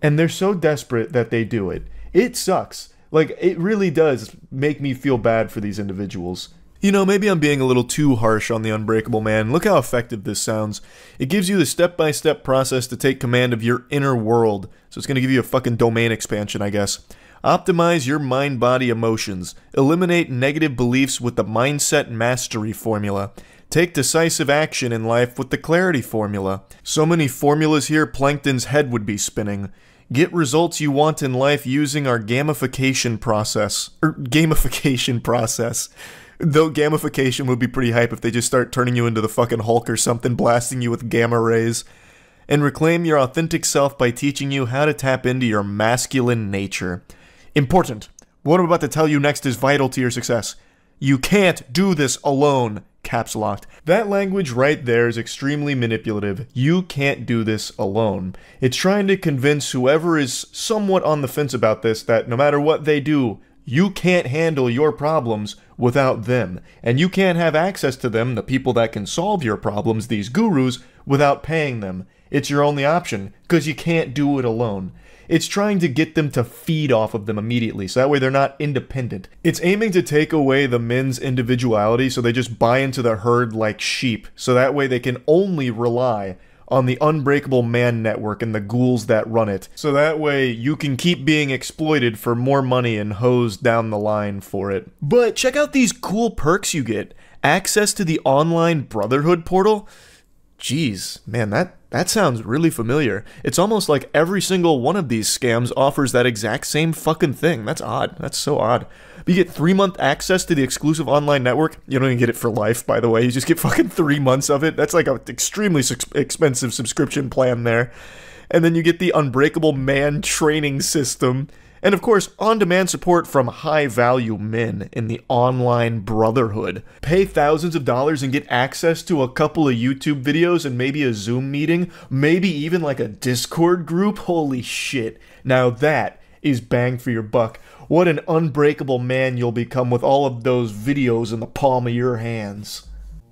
And they're so desperate that they do it. It sucks. Like, it really does make me feel bad for these individuals. You know, maybe I'm being a little too harsh on the Unbreakable Man. Look how effective this sounds. It gives you the step-by-step process to take command of your inner world. So it's going to give you a fucking domain expansion, I guess. Optimize your mind-body emotions. Eliminate negative beliefs with the Mindset Mastery formula. Take decisive action in life with the Clarity formula. So many formulas here, Plankton's head would be spinning. Get results you want in life using our gamification process. Gamification process. Though gamification would be pretty hype if they just start turning you into the fucking Hulk or something, blasting you with gamma rays. And reclaim your authentic self by teaching you how to tap into your masculine nature. Important. What I'm about to tell you next is vital to your success. You can't do this alone. Caps locked. That language right there is extremely manipulative. You can't do this alone. It's trying to convince whoever is somewhat on the fence about this that no matter what they do, you can't handle your problems without them. And you can't have access to them, the people that can solve your problems, these gurus, without paying them. It's your only option, because you can't do it alone. It's trying to get them to feed off of them immediately, so that way they're not independent. It's aiming to take away the men's individuality so they just buy into the herd like sheep, so that way they can only rely on the Unbreakable Man Network and the ghouls that run it. So that way you can keep being exploited for more money and hosed down the line for it. But check out these cool perks you get. Access to the online Brotherhood portal. Jeez, man, that sounds really familiar. It's almost like every single one of these scams offers that exact same fucking thing. That's odd. That's so odd. But you get 3-month access to the exclusive online network. You don't even get it for life, by the way. You just get fucking 3 months of it. That's like an extremely expensive subscription plan there. And then you get the Unbreakable Man training system. And of course, on-demand support from high-value men in the online Brotherhood. Pay thousands of dollars and get access to a couple of YouTube videos and maybe a Zoom meeting, maybe even like a Discord group. Holy shit. Now that is bang for your buck. What an unbreakable man you'll become with all of those videos in the palm of your hands.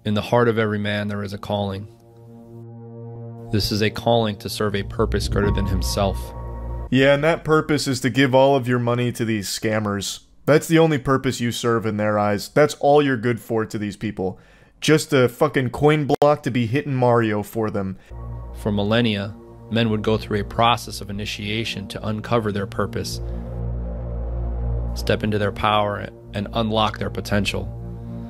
In the heart of every man there is a calling. This is a calling to serve a purpose greater than himself. Yeah, and that purpose is to give all of your money to these scammers. That's the only purpose you serve in their eyes. That's all you're good for to these people. Just a fucking coin block to be hitting Mario for them. For millennia, men would go through a process of initiation to uncover their purpose, step into their power, and unlock their potential.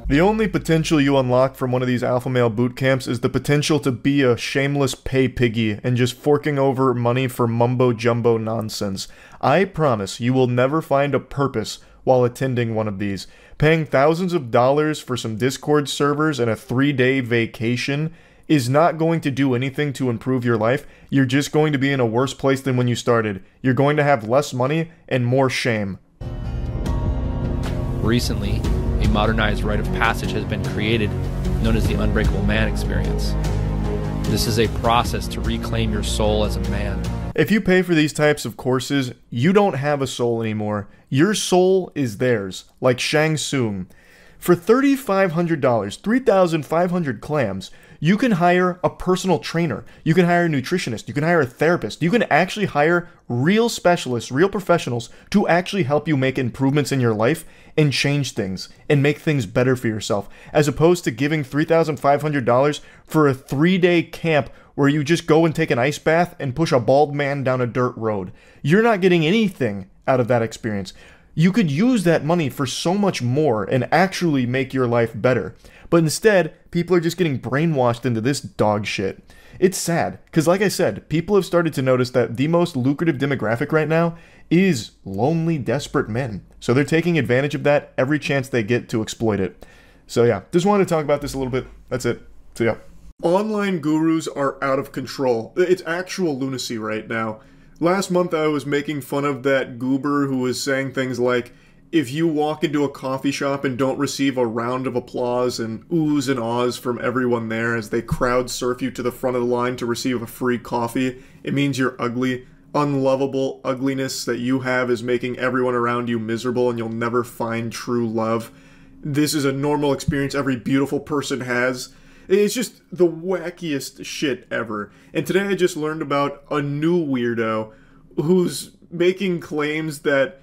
The only potential you unlock from one of these alpha male boot camps is the potential to be a shameless pay piggy and just forking over money for mumbo jumbo nonsense. I promise you will never find a purpose while attending one of these. Paying thousands of dollars for some Discord servers and a 3-day vacation is not going to do anything to improve your life. You're just going to be in a worse place than when you started. You're going to have less money and more shame. Recently, a modernized rite of passage has been created, known as the Unbreakable Man experience. This is a process to reclaim your soul as a man. If you pay for these types of courses, you don't have a soul anymore. Your soul is theirs, like Shang Tsung. For $3,500, 3,500 clams, you can hire a personal trainer, you can hire a nutritionist, you can hire a therapist, you can actually hire real specialists, real professionals to actually help you make improvements in your life and change things and make things better for yourself, as opposed to giving $3,500 for a 3-day camp where you just go and take an ice bath and push a bald man down a dirt road. You're not getting anything out of that experience. You could use that money for so much more and actually make your life better. But instead, people are just getting brainwashed into this dog shit. It's sad, because like I said, people have started to notice that the most lucrative demographic right now is lonely, desperate men. So they're taking advantage of that every chance they get to exploit it. So yeah, just wanted to talk about this a little bit. That's it. So yeah. Online gurus are out of control. It's actual lunacy right now. Last month I was making fun of that goober who was saying things like, if you walk into a coffee shop and don't receive a round of applause and oohs and ahs from everyone there as they crowd surf you to the front of the line to receive a free coffee, it means you're ugly. Unlovable ugliness that you have is making everyone around you miserable and you'll never find true love. This is a normal experience every beautiful person has. It's just the wackiest shit ever. And today I just learned about a new weirdo who's making claims that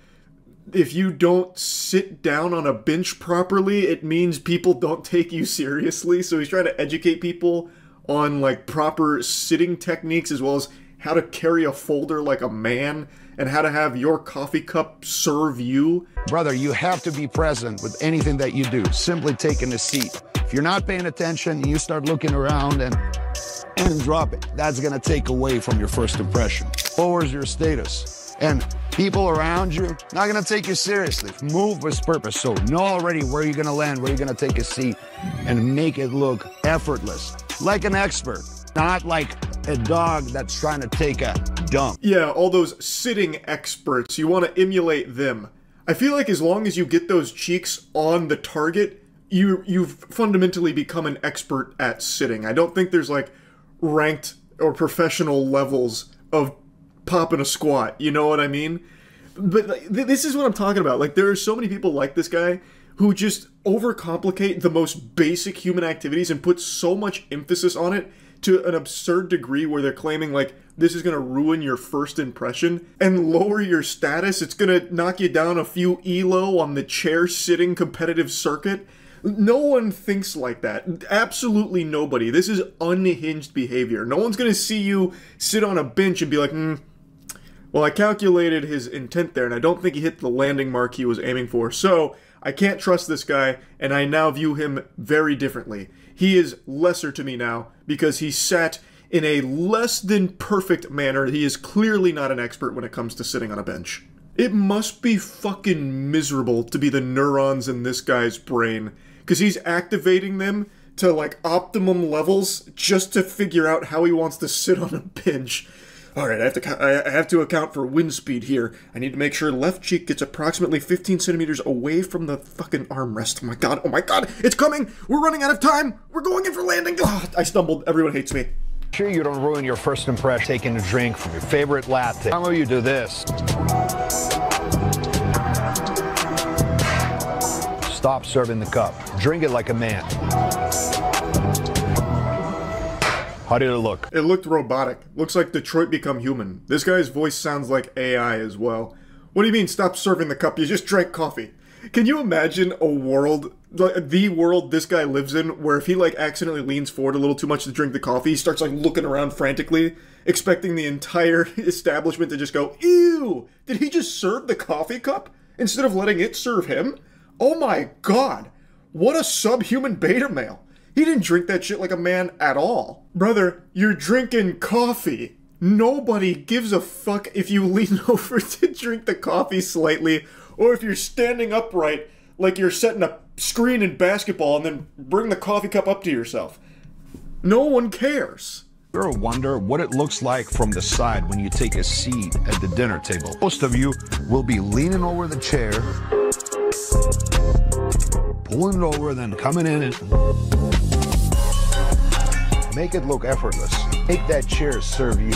if you don't sit down on a bench properly, it means people don't take you seriously. So he's trying to educate people on like proper sitting techniques as well as how to carry a folder like a man and how to have your coffee cup serve you. Brother, you have to be present with anything that you do. Simply taking a seat. If you're not paying attention, you start looking around and drop it. That's gonna take away from your first impression. Lowers your status. And people around you, not gonna take you seriously. Move with purpose. So know already where you're gonna land, where you're gonna take a seat, and make it look effortless. Like an expert, not like a dog that's trying to take a dump. Yeah, all those sitting experts, you want to emulate them. I feel like as long as you get those cheeks on the target, you've fundamentally become an expert at sitting. I don't think there's like ranked or professional levels of popping a squat, you know what I mean? But like, this is what I'm talking about. Like, there are so many people like this guy who just overcomplicate the most basic human activities and put so much emphasis on it to an absurd degree where they're claiming like this is going to ruin your first impression and lower your status. It's going to knock you down a few elo on the chair sitting competitive circuit. No one thinks like that. Absolutely nobody. This is unhinged behavior. No one's gonna see you sit on a bench and be like, well, I calculated his intent there, and I don't think he hit the landing mark he was aiming for, so I can't trust this guy, and I now view him very differently. He is lesser to me now, because he sat in a less than perfect manner. He is clearly not an expert when it comes to sitting on a bench. It must be fucking miserable to be the neurons in this guy's brain, because he's activating them to, like, optimum levels just to figure out how he wants to sit on a bench. Alright, I have to account for wind speed here. I need to make sure left cheek gets approximately 15 centimeters away from the fucking armrest. Oh my god, it's coming! We're running out of time! We're going in for landing! Oh, I stumbled, everyone hates me. Sure you don't ruin your first impression taking a drink from your favorite latte. Some of you do this. Stop serving the cup. Drink it like a man. How did it look? It looked robotic. Looks like Detroit Become Human. This guy's voice sounds like AI as well. What do you mean, stop serving the cup? You just drank coffee. Can you imagine a world, like the world this guy lives in, where if he like accidentally leans forward a little too much to drink the coffee, he starts like looking around frantically, expecting the entire establishment to just go, ew! Did he just serve the coffee cup instead of letting it serve him? Oh my god! What a subhuman beta male! He didn't drink that shit like a man at all. Brother, you're drinking coffee. Nobody gives a fuck if you lean over to drink the coffee slightly, or if you're standing upright like you're setting a screen in basketball and then bring the coffee cup up to yourself. No one cares. You ever wonder what it looks like from the side when you take a seat at the dinner table? Most of you will be leaning over the chair, pulling it over, then coming in and make it look effortless. Make that chair serve you.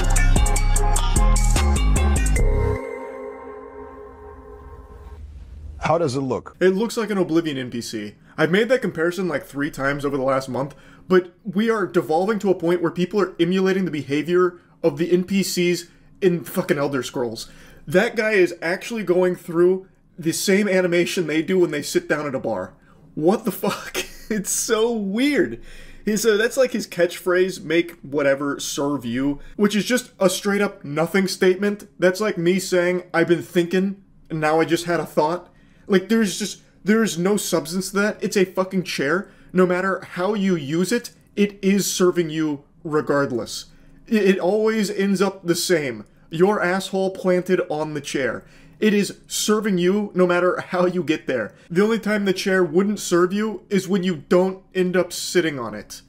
How does it look? It looks like an Oblivion NPC. I've made that comparison like 3 times over the last month, but we are devolving to a point where people are emulating the behavior of the NPCs in fucking Elder Scrolls. That guy is actually going through the same animation they do when they sit down at a bar. What the fuck? It's so weird. That's like his catchphrase, make whatever serve you, which is just a straight up nothing statement. That's like me saying, I've been thinking, and now I just had a thought. Like, there's no substance to that. It's a fucking chair. No matter how you use it, it is serving you regardless. It always ends up the same. Your asshole planted on the chair. It is serving you no matter how you get there. The only time the chair wouldn't serve you is when you don't end up sitting on it.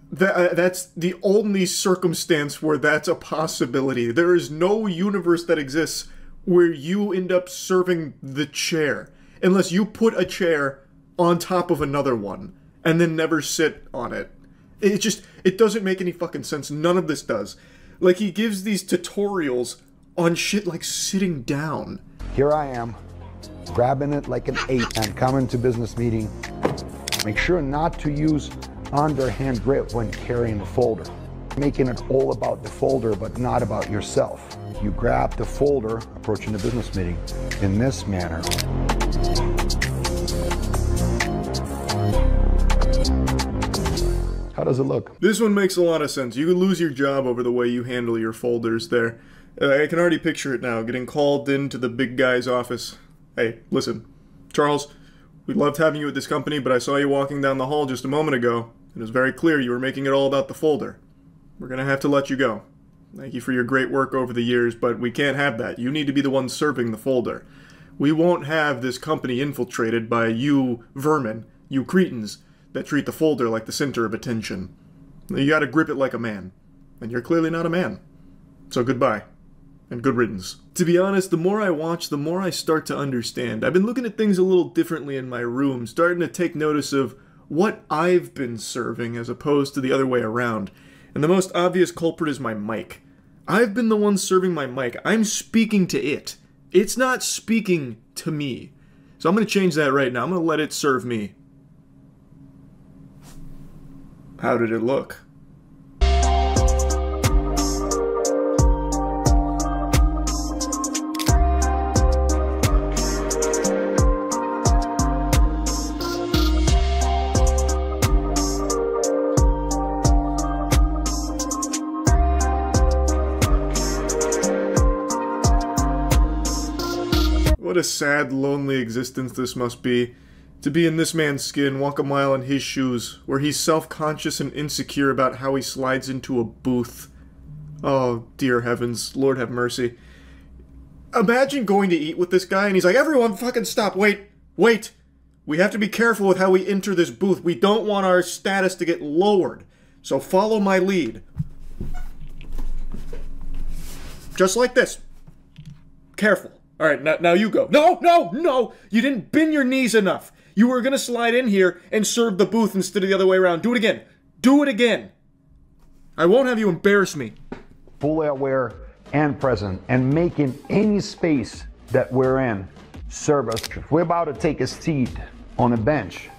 That's the only circumstance where that's a possibility. There is no universe that exists where you end up serving the chair. Unless you put a chair on top of another one and then never sit on it. It doesn't make any fucking sense. None of this does. Like, he gives these tutorials on shit like sitting down. Here I am, grabbing it like an 8 and coming to business meeting. Make sure not to use underhand grip when carrying the folder. Making it all about the folder, but not about yourself. You grab the folder, approaching the business meeting, in this manner. How does it look? This one makes a lot of sense. You could lose your job over the way you handle your folders there. I can already picture it now, getting called into the big guy's office. Hey, listen, Charles, we loved having you at this company, but I saw you walking down the hall just a moment ago. It was very clear you were making it all about the folder. We're gonna have to let you go. Thank you for your great work over the years, but we can't have that. You need to be the one serving the folder. We won't have this company infiltrated by you vermin, you cretins, that treat the folder like the center of attention. You gotta grip it like a man. And you're clearly not a man. So goodbye. And good riddance. To be honest, the more I watch, the more I start to understand. I've been looking at things a little differently in my room, starting to take notice of what I've been serving as opposed to the other way around. And the most obvious culprit is my mic. I've been the one serving my mic. I'm speaking to it. It's not speaking to me. So I'm going to change that right now. I'm going to let it serve me. How did it look? What a sad, lonely existence this must be. To be in this man's skin, walk a mile in his shoes, where he's self-conscious and insecure about how he slides into a booth. Oh, dear heavens, Lord have mercy. Imagine going to eat with this guy and he's like, everyone fucking stop, wait. We have to be careful with how we enter this booth. We don't want our status to get lowered. So follow my lead. Just like this. Careful. Alright, now you go. No! You didn't bend your knees enough. You were gonna slide in here and serve the booth instead of the other way around. Do it again. Do it again. I won't have you embarrass me. Fully aware and present, and making any space that we're in serve us. If we're about to take a seat on a bench,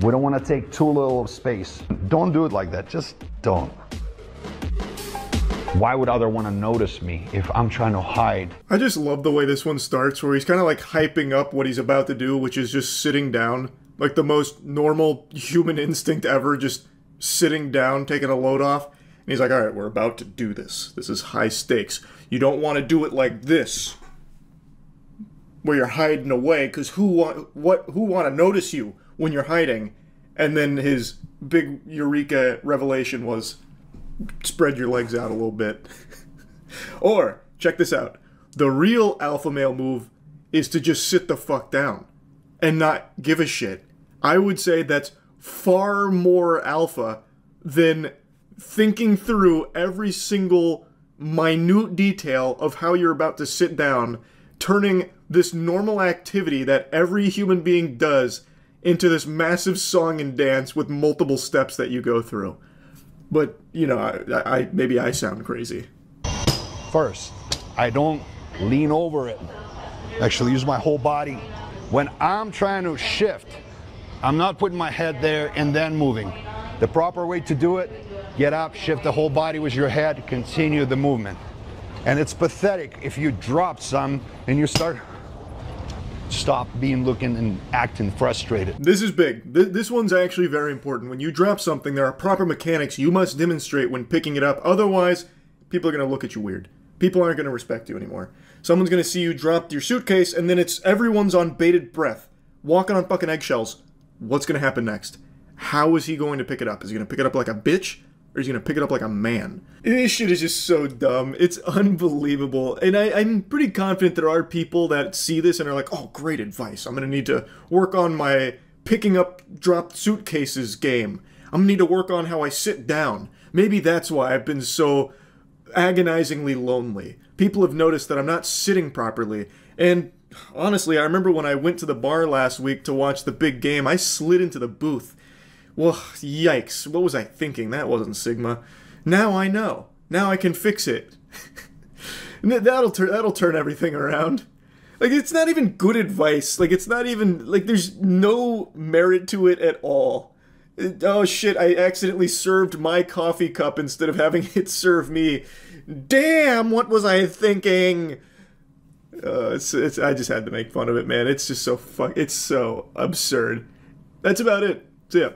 we don't want to take too little of space. Don't do it like that. Just don't. Why would other want to notice me if I'm trying to hide? I just love the way this one starts, where he's kind of like hyping up what he's about to do, which is just sitting down. Like the most normal human instinct ever, just sitting down, taking a load off. And he's like, alright, we're about to do this. This is high stakes. You don't want to do it like this, where you're hiding away, because who want to notice you when you're hiding? And then his big eureka revelation was, spread your legs out a little bit. Or, check this out. The real alpha male move is to just sit the fuck down and not give a shit. I would say that's far more alpha than thinking through every single minute detail of how you're about to sit down, turning this normal activity that every human being does into this massive song and dance with multiple steps that you go through. But, you know, maybe I sound crazy. First, I don't lean over it. Actually use my whole body. When I'm trying to shift, I'm not putting my head there and then moving. The proper way to do it, get up, shift the whole body with your head, continue the movement. And it's pathetic if you drop some and you stop looking and acting frustrated. This is big. This one's actually very important. When you drop something, there are proper mechanics you must demonstrate when picking it up. Otherwise, people are going to look at you weird. People aren't going to respect you anymore. Someone's going to see you drop your suitcase, and then everyone's on bated breath, walking on fucking eggshells. What's going to happen next? How is he going to pick it up? Is he going to pick it up like a bitch? Or is he going to pick it up like a man? This shit is just so dumb. It's unbelievable. And I'm pretty confident there are people that see this and are like, oh, great advice. I'm going to need to work on my picking up dropped suitcases game. I'm going to need to work on how I sit down. Maybe that's why I've been so agonizingly lonely. People have noticed that I'm not sitting properly. And honestly, I remember when I went to the bar last week to watch the big game, I slid into the booth. Well, yikes. What was I thinking? That wasn't Sigma. Now I know. Now I can fix it. that'll turn everything around. Like, it's not even good advice. Like, it's not even, like, there's no merit to it at all. Oh shit, I accidentally served my coffee cup instead of having it serve me. Damn, what was I thinking? I just had to make fun of it, man. It's just so it's so absurd. That's about it. So yeah.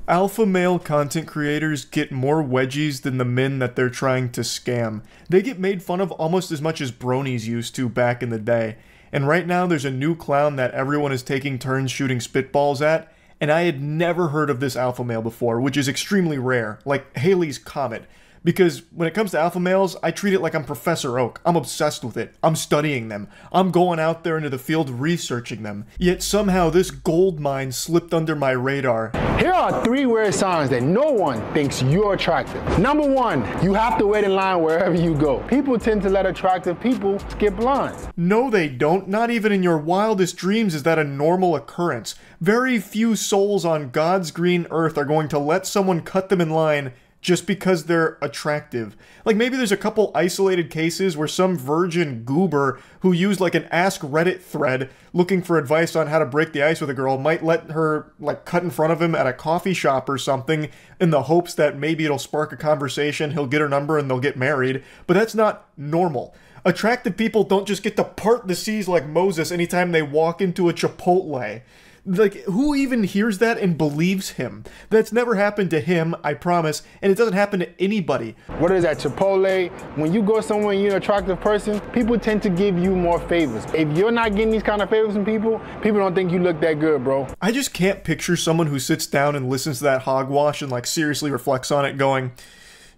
Alpha male content creators get more wedgies than the men that they're trying to scam. They get made fun of almost as much as bronies used to back in the day. And right now there's a new clown that everyone is taking turns shooting spitballs at, and I had never heard of this alpha male before, which is extremely rare, like Halley's Comet. Because when it comes to alpha males, I treat it like I'm Professor Oak. I'm obsessed with it. I'm studying them. I'm going out there into the field researching them. Yet somehow this gold mine slipped under my radar. Here are 3 weird signs that no one thinks you're attractive. Number 1, you have to wait in line wherever you go. People tend to let attractive people skip lines. No, they don't. Not even in your wildest dreams is that a normal occurrence. Very few souls on God's green earth are going to let someone cut them in line just because they're attractive. Like, maybe there's a couple isolated cases where some virgin goober who used like an Ask Reddit thread looking for advice on how to break the ice with a girl might let her like cut in front of him at a coffee shop or something in the hopes that maybe it'll spark a conversation, he'll get her number and they'll get married. But that's not normal. Attractive people don't just get to part the seas like Moses anytime they walk into a Chipotle. Like, who even hears that and believes him? That's never happened to him, I promise, and it doesn't happen to anybody. What is that, Chipotle? When you go somewhere and you're an attractive person, people tend to give you more favors. If you're not getting these kind of favors from people, people don't think you look that good, bro. I just can't picture someone who sits down and listens to that hogwash and like seriously reflects on it going,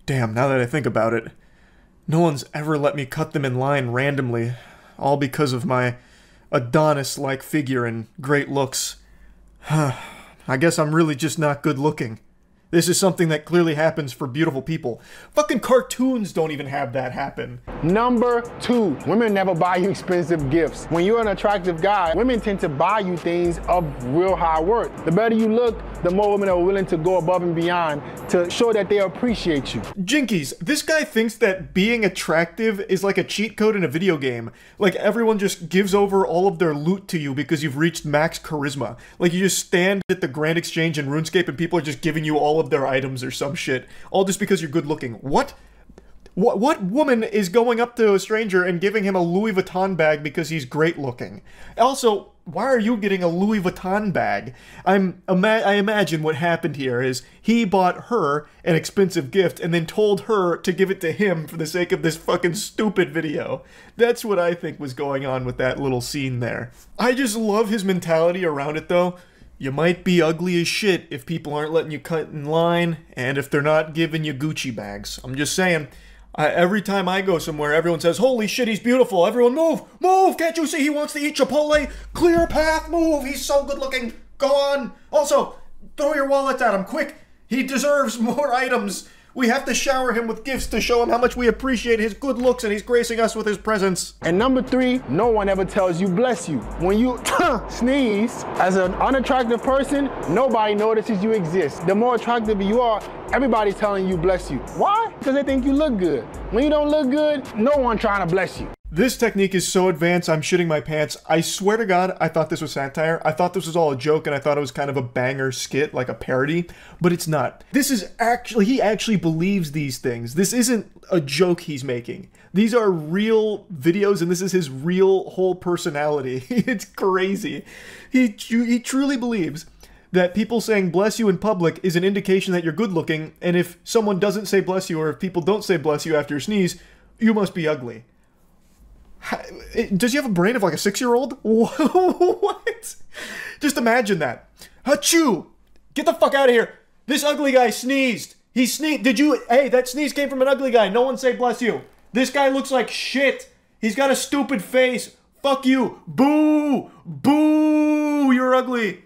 damn, now that I think about it, no one's ever let me cut them in line randomly, all because of my Adonis-like figure and great looks. I guess I'm really just not good looking. This is something that clearly happens for beautiful people. Fucking cartoons don't even have that happen. Number 2, women never buy you expensive gifts. When you're an attractive guy, women tend to buy you things of real high worth. The better you look, the more women are willing to go above and beyond to show that they appreciate you. Jinkies, this guy thinks that being attractive is like a cheat code in a video game. Like everyone just gives over all of their loot to you because you've reached max charisma. Like you just stand at the Grand Exchange in RuneScape and people are just giving you all of their items or some shit. All just because you're good looking. What? What woman is going up to a stranger and giving him a Louis Vuitton bag because he's great looking? Also, why are you getting a Louis Vuitton bag? I imagine what happened here is he bought her an expensive gift and then told her to give it to him for the sake of this fucking stupid video. That's what I think was going on with that little scene there. I just love his mentality around it though. You might be ugly as shit if people aren't letting you cut in line and if they're not giving you Gucci bags. I'm just saying. Every time I go somewhere, everyone says, holy shit, he's beautiful. Everyone move, move. Can't you see he wants to eat Chipotle? Clear path, move. He's so good looking. Go on. Also, throw your wallets at him, quick. He deserves more items. We have to shower him with gifts to show him how much we appreciate his good looks and he's gracing us with his presence. And number 3, no one ever tells you bless you. When you sneeze, as an unattractive person, nobody notices you exist. The more attractive you are, everybody's telling you bless you. Why? Because they think you look good. When you don't look good, no one trying to bless you. This technique is so advanced, I'm shitting my pants. I swear to God, I thought this was satire. I thought this was all a joke, and I thought it was kind of a banger skit, like a parody, but it's not. This is actually, he actually believes these things. This isn't a joke he's making. These are real videos, and this is his real whole personality. It's crazy. He truly believes that people saying bless you in public is an indication that you're good looking, and if someone doesn't say bless you, or if people don't say bless you after you sneeze, you must be ugly. Does he have a brain of like a 6-year-old? What? Just imagine that. Achoo! Get the fuck out of here. This ugly guy sneezed. He sneezed. Hey, that sneeze came from an ugly guy. No one say bless you. This guy looks like shit. He's got a stupid face. Fuck you. Boo! Boo! You're ugly.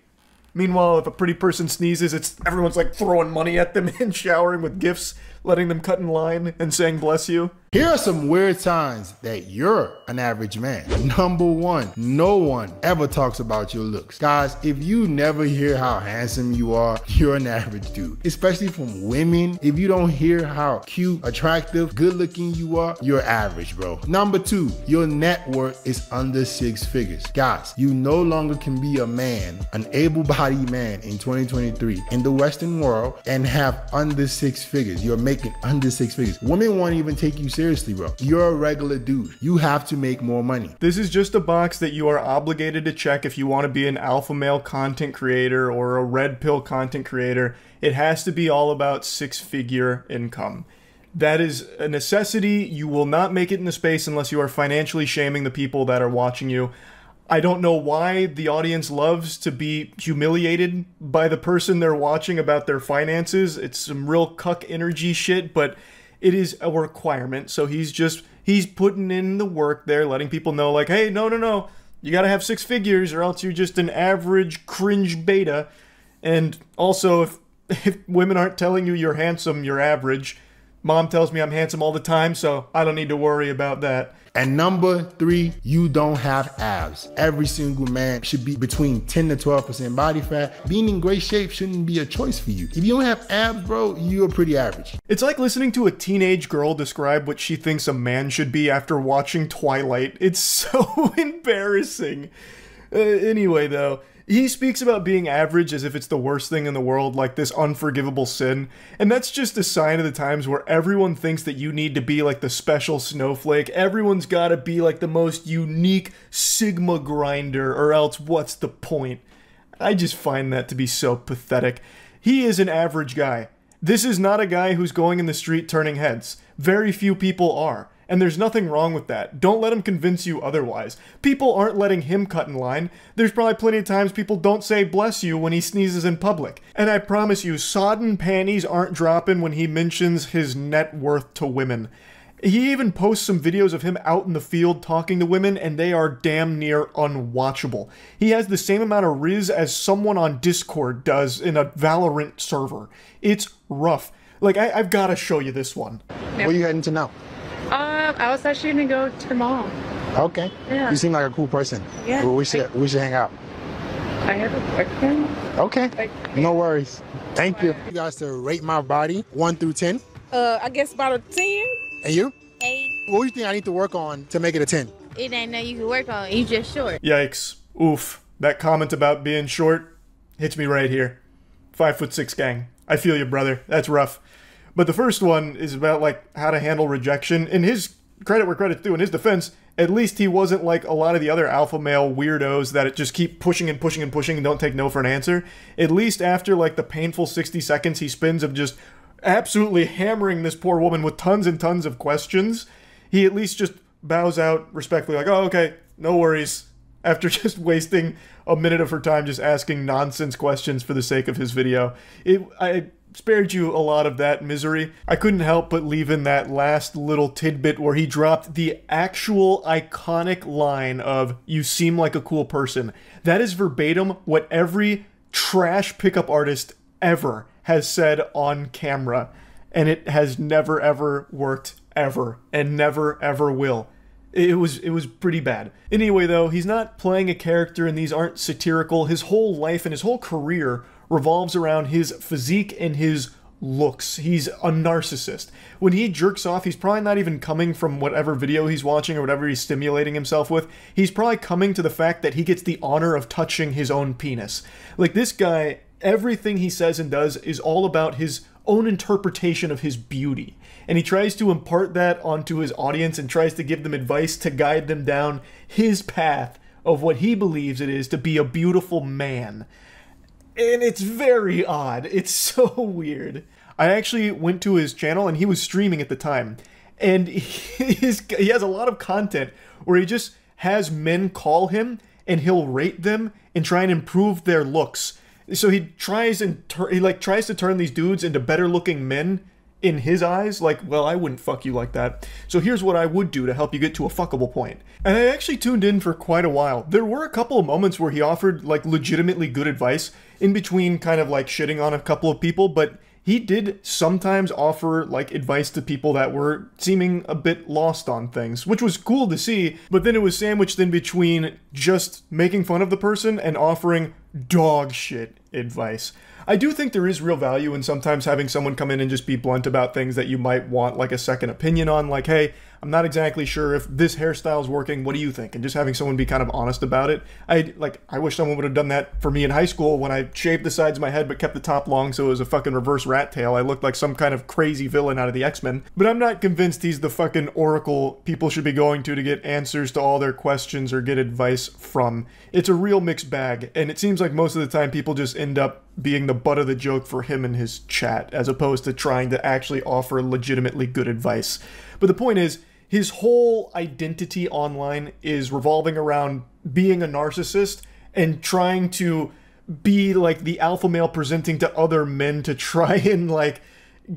Meanwhile, if a pretty person sneezes, everyone's like throwing money at them and showering with gifts, letting them cut in line and saying bless you. Here are some weird signs that you're an average man. Number 1, no one ever talks about your looks. Guys, if you never hear how handsome you are, you're an average dude. Especially from women, if you don't hear how cute, attractive, good looking you are, you're average, bro. Number 2, your net worth is under 6 figures. Guys, you no longer can be a man, an able-bodied man in 2023 in the Western world and have under 6 figures. You're making under 6 figures. Women won't even take you seriously, bro. You're a regular dude. You have to make more money. This is just a box that you are obligated to check if you want to be an alpha male content creator or a red pill content creator. It has to be all about 6-figure income. That is a necessity. You will not make it in the space unless you are financially shaming the people that are watching you. I don't know why the audience loves to be humiliated by the person they're watching about their finances. It's some real cuck energy shit, but it is a requirement. So he's putting in the work there, letting people know like, hey, no. You gotta have 6 figures or else you're just an average cringe beta. And also, if women aren't telling you you're handsome, you're average. Mom tells me I'm handsome all the time, so I don't need to worry about that. And number 3, you don't have abs. Every single man should be between 10 to 12% body fat. Being in great shape shouldn't be a choice for you. If you don't have abs, bro, you're pretty average. It's like listening to a teenage girl describe what she thinks a man should be after watching Twilight. It's so embarrassing. Anyway, though, he speaks about being average as if it's the worst thing in the world, like this unforgivable sin. And that's just a sign of the times where everyone thinks that you need to be like the special snowflake. Everyone's gotta be like the most unique Sigma grinder, or else what's the point? I just find that to be so pathetic. He is an average guy. This is not a guy who's going in the street turning heads. Very few people are. And there's nothing wrong with that. Don't let him convince you otherwise. People aren't letting him cut in line. There's probably plenty of times people don't say bless you when he sneezes in public. And I promise you, sodden panties aren't dropping when he mentions his net worth to women. He even posts some videos of him out in the field talking to women, and they are damn near unwatchable. He has the same amount of riz as someone on Discord does in a Valorant server. It's rough. Like, I've got to show you this one. Where are you heading to now? I was actually gonna go to the mall. Okay. Yeah. You seem like a cool person. Yeah. Well, we should hang out. I have a boyfriend. Okay. No worries. Thank you. You guys to rate my body 1 through 10. I guess about a 10. And you? 8. What do you think I need to work on to make it a 10? It ain't nothing you can work on. You just short. Yikes. Oof. That comment about being short hits me right here. 5'6" gang. I feel you, brother. That's rough. But the first one is about, like, how to handle rejection. In his credit where credit's due, in his defense, at least he wasn't like a lot of the other alpha male weirdos that just keep pushing and pushing and pushing and don't take no for an answer. At least after, like, the painful 60 seconds he spends of just absolutely hammering this poor woman with tons and tons of questions, he at least just bows out respectfully, like, oh, okay, no worries. After just wasting a minute of her time just asking nonsense questions for the sake of his video. I spared you a lot of that misery. I couldn't help but leave in that last little tidbit where he dropped the actual iconic line of, "You seem like a cool person." That is verbatim what every trash pickup artist ever has said on camera. And it has never ever worked ever. And never ever will. It was pretty bad. Anyway though, he's not playing a character and these aren't satirical. His whole life and his whole career revolves around his physique and his looks. He's a narcissist. When he jerks off, he's probably not even coming from whatever video he's watching or whatever he's stimulating himself with. He's probably coming to the fact that he gets the honor of touching his own penis. Like, this guy, everything he says and does is all about his own interpretation of his beauty. And he tries to impart that onto his audience and tries to give them advice to guide them down his path of what he believes it is to be a beautiful man. And it's very odd. It's so weird. I actually went to his channel and he was streaming at the time. And he has a lot of content where he just has men call him and he'll rate them and try and improve their looks. So he tries to turn these dudes into better looking men in his eyes. Like, well, I wouldn't fuck you like that. So here's what I would do to help you get to a fuckable point. And I actually tuned in for quite a while. There were a couple of moments where he offered like legitimately good advice in between kind of like shitting on a couple of people, but he did sometimes offer like advice to people that were seeming a bit lost on things, which was cool to see, but then it was sandwiched in between just making fun of the person and offering dog shit advice. I do think there is real value in sometimes having someone come in and just be blunt about things that you might want like a second opinion on, like, hey, I'm not exactly sure if this hairstyle is working, what do you think? And just having someone be kind of honest about it. I wish someone would have done that for me in high school when I shaved the sides of my head but kept the top long so it was a fucking reverse rat tail. I looked like some kind of crazy villain out of the X-Men. But I'm not convinced he's the fucking oracle people should be going to get answers to all their questions or get advice from. It's a real mixed bag, and it seems like most of the time people just end up being the butt of the joke for him and his chat, as opposed to trying to actually offer legitimately good advice. But the point is, his whole identity online is revolving around being a narcissist and trying to be like the alpha male presenting to other men to try and like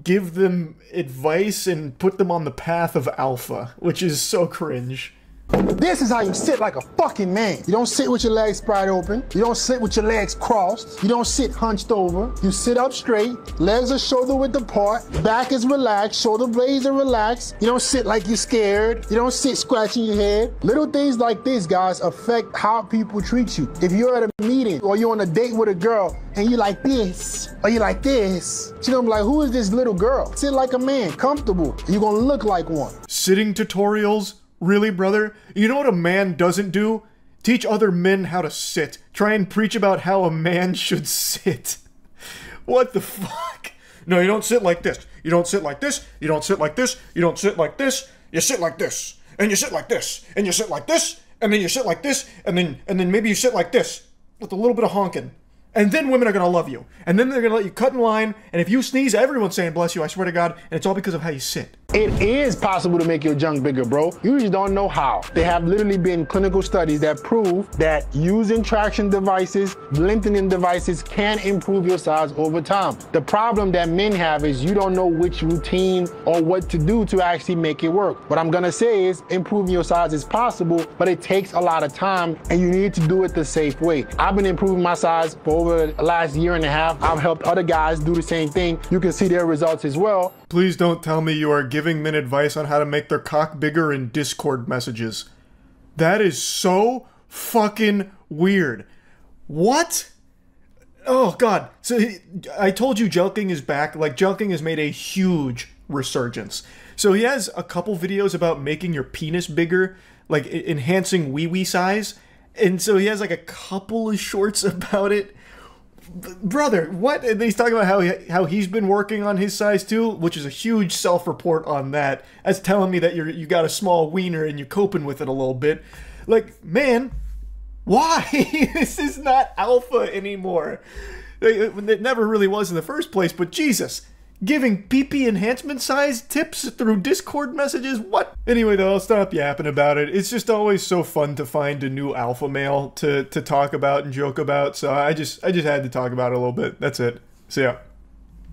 give them advice and put them on the path of alpha, which is so cringe. This is how you sit like a fucking man. You don't sit with your legs spread open. You don't sit with your legs crossed. You don't sit hunched over. You sit up straight. Legs are shoulder width apart. Back is relaxed. Shoulder blades are relaxed. You don't sit like you're scared. You don't sit scratching your head. Little things like this, guys, affect how people treat you. If you're at a meeting or you're on a date with a girl and you like this or you like this, you're gonna be like, who is this little girl? Sit like a man, comfortable. You're gonna look like one. Sitting tutorials? Really, brother? You know what a man doesn't do? Teach other men how to sit. Try and preach about how a man should sit. What the fuck? No, you don't sit like this. You don't sit like this. You don't sit like this. You don't sit like this. You sit like this. And you sit like this. And you sit like this. And then you sit like this. And then maybe you sit like this. With a little bit of honking. And then women are gonna love you. And then they're gonna let you cut in line, and if you sneeze, everyone's saying bless you, I swear to God, and it's all because of how you sit. It is possible to make your junk bigger, bro. You just don't know how. There have literally been clinical studies that prove that using traction devices, lengthening devices can improve your size over time. The problem that men have is you don't know which routine or what to do to actually make it work. What I'm gonna say is improving your size is possible, but it takes a lot of time and you need to do it the safe way. I've been improving my size for over the last year and a half. I've helped other guys do the same thing. You can see their results as well. Please don't tell me you are giving men advice on how to make their cock bigger in Discord messages. That is so fucking weird. What? Oh God. So I told you Jelking is back. Like, Jelking has made a huge resurgence. So he has a couple videos about making your penis bigger, like enhancing wee-wee size. And so he has like a couple of shorts about it. Brother, what? And he's talking about how he's been working on his size too, which is a huge self-report on that. That's telling me that you got a small wiener and you're coping with it a little bit. Like, man, why? This is not alpha anymore. It never really was in the first place, but Jesus. Giving PP enhancement size tips through Discord messages? What? Anyway, though, I'll stop yapping about it. It's just always so fun to find a new alpha male to talk about and joke about, so I just had to talk about it a little bit. That's it. So yeah.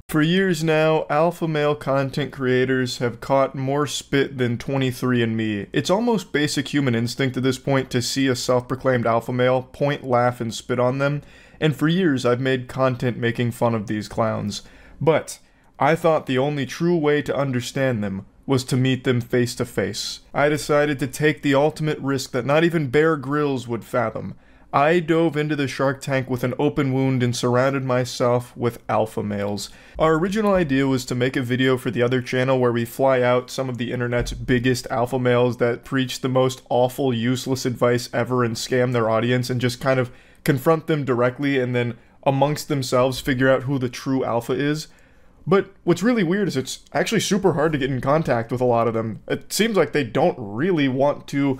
For years now, alpha male content creators have caught more spit than 23andMe. It's almost basic human instinct at this point to see a self-proclaimed alpha male, point, laugh, and spit on them, and for years I've made content making fun of these clowns. But I thought the only true way to understand them was to meet them face to face. I decided to take the ultimate risk that not even Bear Grylls would fathom. I dove into the Shark Tank with an open wound and surrounded myself with alpha males. Our original idea was to make a video for the other channel where we fly out some of the internet's biggest alpha males that preach the most awful, useless advice ever and scam their audience and just kind of confront them directly and then amongst themselves figure out who the true alpha is. But what's really weird is it's actually super hard to get in contact with a lot of them. It seems like they don't really want to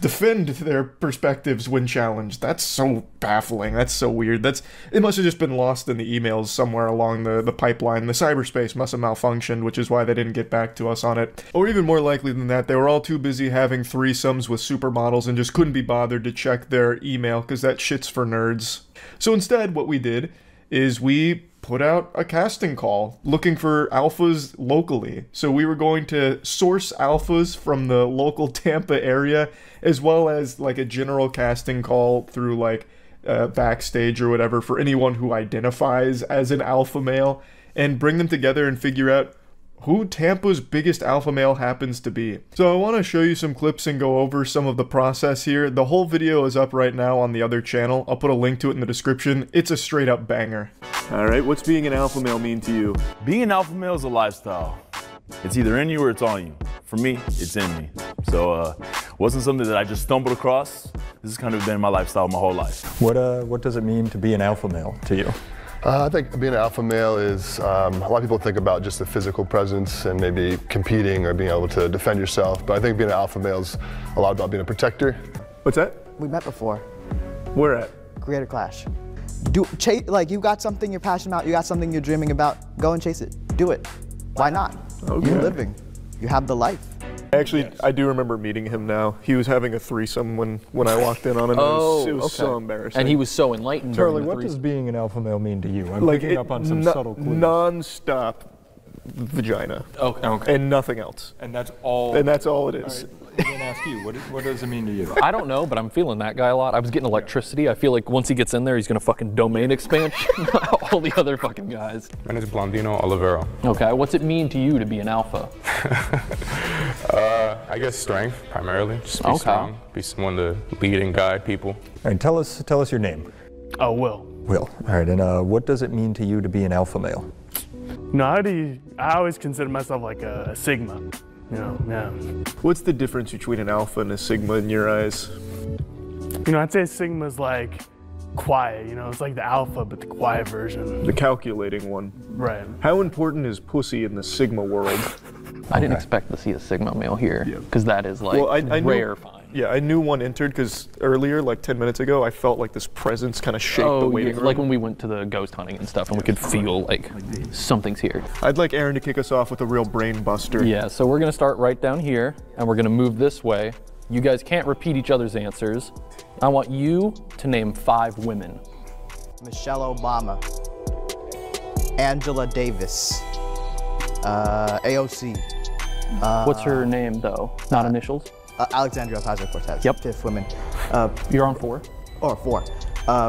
defend their perspectives when challenged. That's so baffling. That's so weird. It must have just been lost in the emails somewhere along the pipeline. The cyberspace must have malfunctioned, which is why they didn't get back to us on it. Or even more likely than that, they were all too busy having threesomes with supermodels and just couldn't be bothered to check their email because that shit's for nerds. So instead, what we did is we put out a casting call looking for alphas locally. So we were going to source alphas from the local Tampa area, as well as like a general casting call through like Backstage or whatever for anyone who identifies as an alpha male, and bring them together and figure out who Tampa's biggest alpha male happens to be. So I want to show you some clips and go over some of the process here. The whole video is up right now on the other channel. I'll put a link to it in the description. It's a straight up banger. Alright, what's being an alpha male mean to you? Being an alpha male is a lifestyle. It's either in you or it's on you. For me, it's in me. So wasn't something that I just stumbled across. This has kind of been my lifestyle my whole life. What does it mean to be an alpha male to you? I think being an alpha male is, a lot of people think about just the physical presence and maybe competing or being able to defend yourself, but I think being an alpha male is a lot about being a protector. What's that? We met before. Where at? Creator Clash. Like, you got something you're passionate about, you got something you're dreaming about, go and chase it. Do it. Why not? Okay. You're living. You have the life. Actually, yes. I do remember meeting him now. He was having a threesome when I walked in on him. It was so embarrassing. And he was so enlightened. Charlie, what does being an alpha male mean to you? I'm picking up on some subtle clues. Non-stop vagina. Okay. And nothing else. And that's all. And that's all it is. All right. I'm gonna ask you, what does it mean to you? I don't know, but I'm feeling that guy a lot. I was getting electricity. I feel like once he gets in there, he's gonna fucking domain expand all the other fucking guys. My name is Blondino Olivero. Okay, what's it mean to you to be an alpha? I guess strength, primarily. Just be strong, be someone to lead and guide people. All right, tell us your name. Oh, Will. Will. All right, and what does it mean to you to be an alpha male? No, I always consider myself like a Sigma. You know, yeah. What's the difference between an alpha and a Sigma in your eyes? You know, I'd say Sigma's like quiet, you know, it's like the alpha, but the quiet version. The calculating one. Right. How important is pussy in the Sigma world? I didn't expect to see a Sigma male here, because that is like I rare find. Yeah, I knew one entered because earlier, like 10 minutes ago, I felt like this presence kind of shake the waiting room. Like when we went to the ghost hunting and stuff, and we could feel like something's here. I'd like Aaron to kick us off with a real brain buster. Yeah, so we're gonna start right down here, and we're gonna move this way. You guys can't repeat each other's answers. I want you to name 5 women. Michelle Obama, Angela Davis, AOC. What's her name though? Not initials? Alexandria Ocasio-Cortez. Yep. 5th woman. You're on 4? Or 4.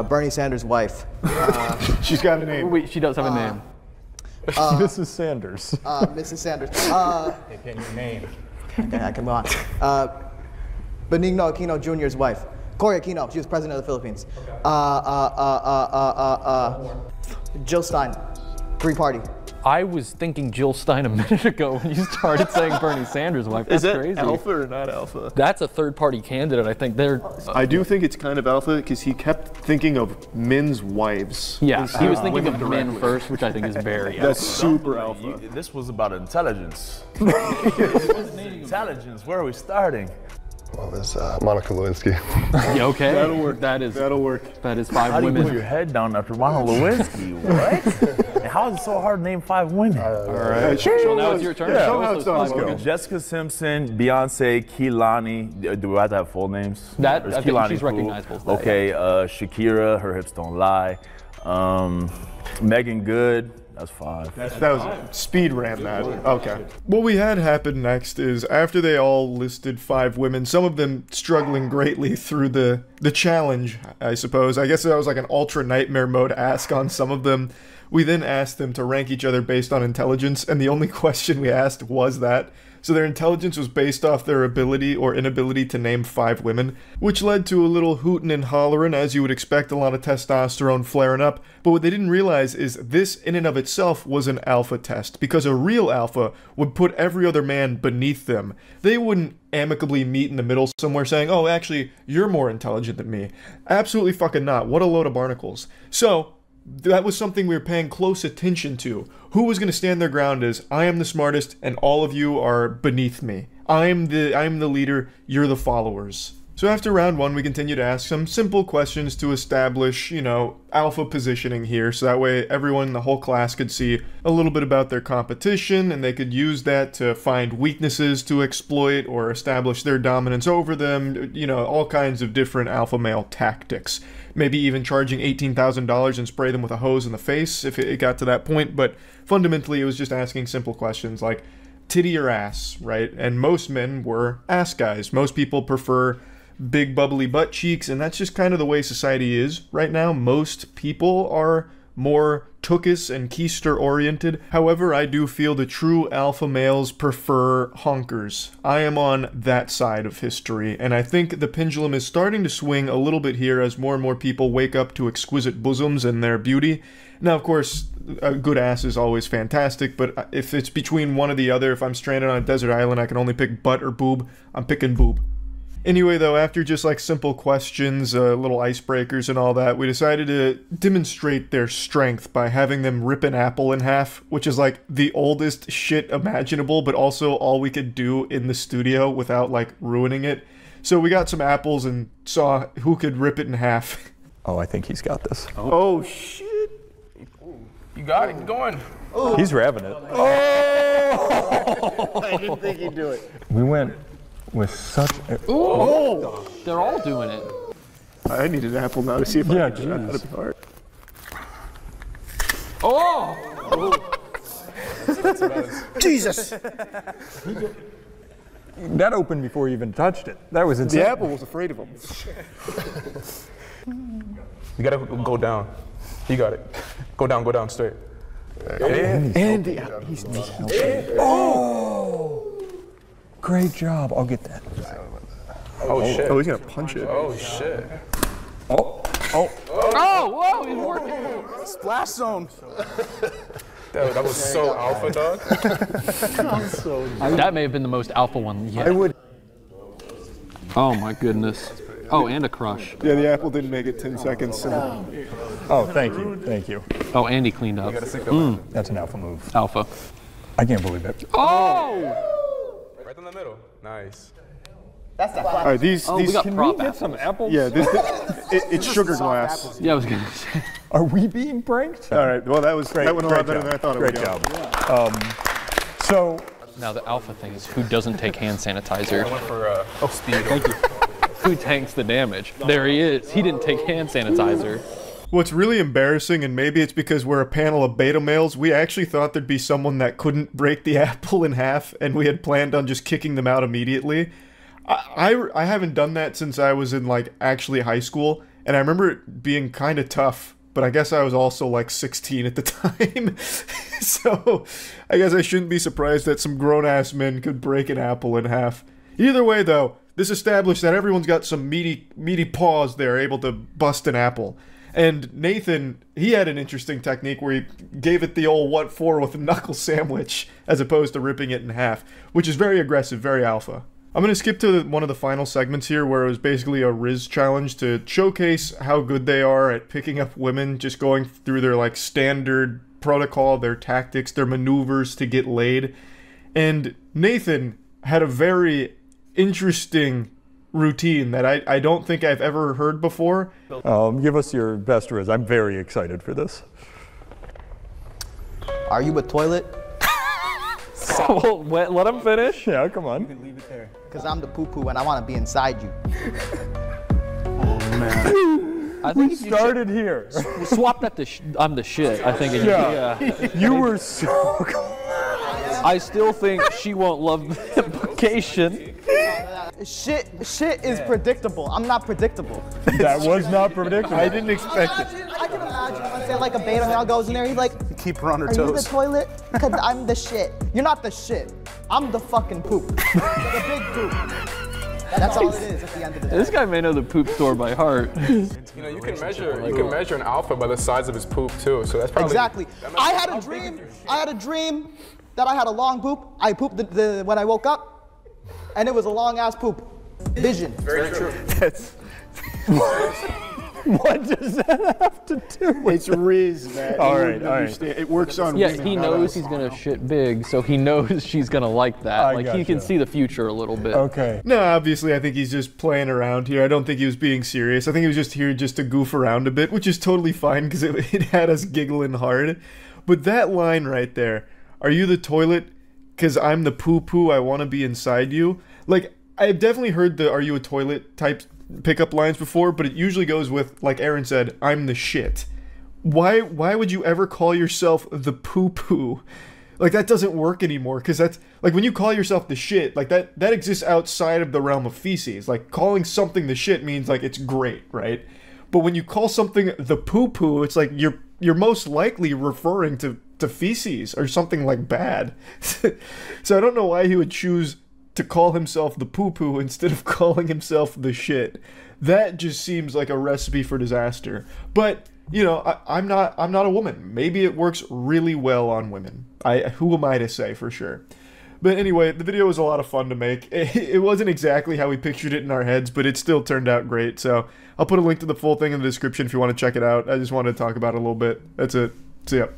Bernie Sanders' wife. She's got a name. Wait, she does have a name. Mrs. Sanders. Mrs. Sanders. Get your name. Okay, I can move on. Benigno Aquino Jr.'s wife. Cory Aquino, she was president of the Philippines. Jill Stein, Green Party. I was thinking Jill Stein a minute ago when you started saying Bernie Sanders' wife. That's Is that crazy. alpha or not alpha? That's a third-party candidate. I think they're. I do think it's kind of alpha because he kept thinking of men's wives. Yeah, he was thinking of men first, which I think is very alpha. That's super alpha. This was about intelligence. Intelligence, where are we starting? Well, there's Monica Lewinsky. Yeah, okay. That'll work. That'll work. That is 5 How do you women. put your head down after Monica Lewinsky? What? And how is it so hard to name 5 women? All right. So now it's your turn. Yeah. Show Show how us it's those 5 done. women. Jessica Simpson, Beyonce, Kehlani. Do we have to have full names? That, Or is I think Kehlani she's cool? recognizable. Okay, Shakira, her hips don't lie. Megan Good, that's 5. That was speed ran that. Okay. What we had happen next is after they all listed 5 women, some of them struggling greatly through the challenge, I suppose. I guess that was like an ultra nightmare mode ask on some of them. We then asked them to rank each other based on intelligence, and the only question we asked was that. So their intelligence was based off their ability or inability to name 5 women, which led to a little hootin' and hollerin', as you would expect, a lot of testosterone flaring up. But what they didn't realize is this in and of itself was an alpha test, because a real alpha would put every other man beneath them. They wouldn't amicably meet in the middle somewhere saying, oh, actually, you're more intelligent than me. Absolutely fucking not. What a load of barnacles. So that was something we were paying close attention to. Who was going to stand their ground as, I am the smartest and all of you are beneath me. I'm the leader, you're the followers. So after round 1, we continue to ask some simple questions to establish, alpha positioning here, so that way everyone in the whole class could see a little bit about their competition, and they could use that to find weaknesses to exploit or establish their dominance over them, all kinds of different alpha male tactics. Maybe even charging $18,000 and spray them with a hose in the face if it got to that point, but fundamentally it was just asking simple questions like titty or ass, right? And most men were ass guys. Most people prefer big bubbly butt cheeks, and that's just kind of the way society is right now. Most people are more tuchus and keister oriented. However, I do feel the true alpha males prefer honkers. I am on that side of history, and I think the pendulum is starting to swing a little bit here as more and more people wake up to exquisite bosoms and their beauty. Now, of course, a good ass is always fantastic, but if it's between one or the other, if I'm stranded on a desert island, I can only pick butt or boob, I'm picking boob. Anyway, though, after just like simple questions, little icebreakers and all that, we decided to demonstrate their strength by having them rip an apple in half, which is like the oldest shit imaginable, but also all we could do in the studio without like ruining it. So we got some apples and saw who could rip it in half. Oh, I think he's got this. Oh shit. You got it, going. Oh. He's revving it. Oh! I didn't think he'd do it. We went with such a... Oh! They're all doing it. I need an apple now to see if I can do that. That'd be hard. Oh! Jesus! That opened before you even touched it. That was insane. The apple was afraid of him. You gotta go down. You got it. Go down straight. And he's oh! Great job. I'll get that. Oh shit. Oh, he's gonna punch it. Oh shit. Oh. Oh, whoa, he's working. Splash zone. That was so alpha, dog. That may have been the most alpha one yet. I would. Oh my goodness. Oh, and a crush. Yeah, the apple didn't make it 10 seconds. Oh, thank you. Thank you. Oh, Andy cleaned up. That's an alpha move. Alpha. I can't believe it. Oh! Right in the middle. Nice. That's the All right, these we got can prop we get apples. some apples? Yeah, it's sugar glass. Yeah, I was gonna say. Are we being pranked? All right, well that went a lot better job. than I thought it Great would go. job. So Now the alpha thing is who doesn't take hand sanitizer? I went for speed. Thank you. Who tanks the damage? There he is. He didn't take hand sanitizer. What's really embarrassing, and maybe it's because we're a panel of beta males, we actually thought there'd be someone that couldn't break the apple in half, and we had planned on just kicking them out immediately. I haven't done that since I was in, like, actually high school, and I remember it being kind of tough, but I guess I was also, like, 16 at the time. So, I guess I shouldn't be surprised that some grown-ass men could break an apple in half. Either way, though, this established that everyone's got some meaty paws there able to bust an apple. And Nathan, he had an interesting technique where he gave it the old what for with a knuckle sandwich as opposed to ripping it in half, which is very aggressive, very alpha. I'm going to skip to one of the final segments here where it was basically a Riz challenge to showcase how good they are at picking up women, just going through their like standard protocol, their tactics, their maneuvers to get laid. And Nathan had a very interesting routine that I don't think I've ever heard before. give us your best Riz. I'm very excited for this. Are you a toilet? Well, let him finish. Yeah, come on. You can leave it there. Because I'm the poo-poo and I want to be inside you. Oh, man. I think we started here. Swap that to I'm the shit, I think. Yeah. You were so... I still think she won't love the implication. Shit is predictable. I'm not predictable. That was not predictable. I didn't expect it. I can imagine when say like a beta male goes in there, he's like, Keep her on her are you the toes. toilet? Because I'm the shit. You're not the shit. I'm the fucking poop. The big poop. That's all it is at the end of the day. This guy may know the poop store by heart. You know, you can measure an alpha by the size of his poop too. So that's probably Exactly. I had a dream that I had a long poop. I pooped when I woke up, and it was a long ass poop. Vision. very true. That's... What does that have to do with It's Riz, man. All right. It works on Yeah, women, he not knows us. he's gonna shit big, so he knows she's gonna like that. Like he can see the future a little bit. Okay. No, obviously I think he's just playing around here. I don't think he was being serious. I think he was just here just to goof around a bit, which is totally fine because it had us giggling hard. But that line right there, are you the toilet? Because I'm the poo-poo, I want to be inside you. Like, I've definitely heard the are you a toilet type pickup lines before, but it usually goes with, like Aaron said, I'm the shit. Why would you ever call yourself the poo-poo? Like, that doesn't work anymore, because that's, like, when you call yourself the shit, like, that exists outside of the realm of feces. Like, calling something the shit means, like, it's great, right? But when you call something the poo-poo, it's like you're most likely referring to feces or something, like, bad. So I don't know why he would choose to call himself the poo-poo instead of calling himself the shit. That just seems like a recipe for disaster. But, you know, I'm not a woman. Maybe it works really well on women. Who am I to say for sure? But anyway, the video was a lot of fun to make. It wasn't exactly how we pictured it in our heads, but it still turned out great. So I'll put a link to the full thing in the description if you want to check it out. I just wanted to talk about it a little bit. That's it. See ya.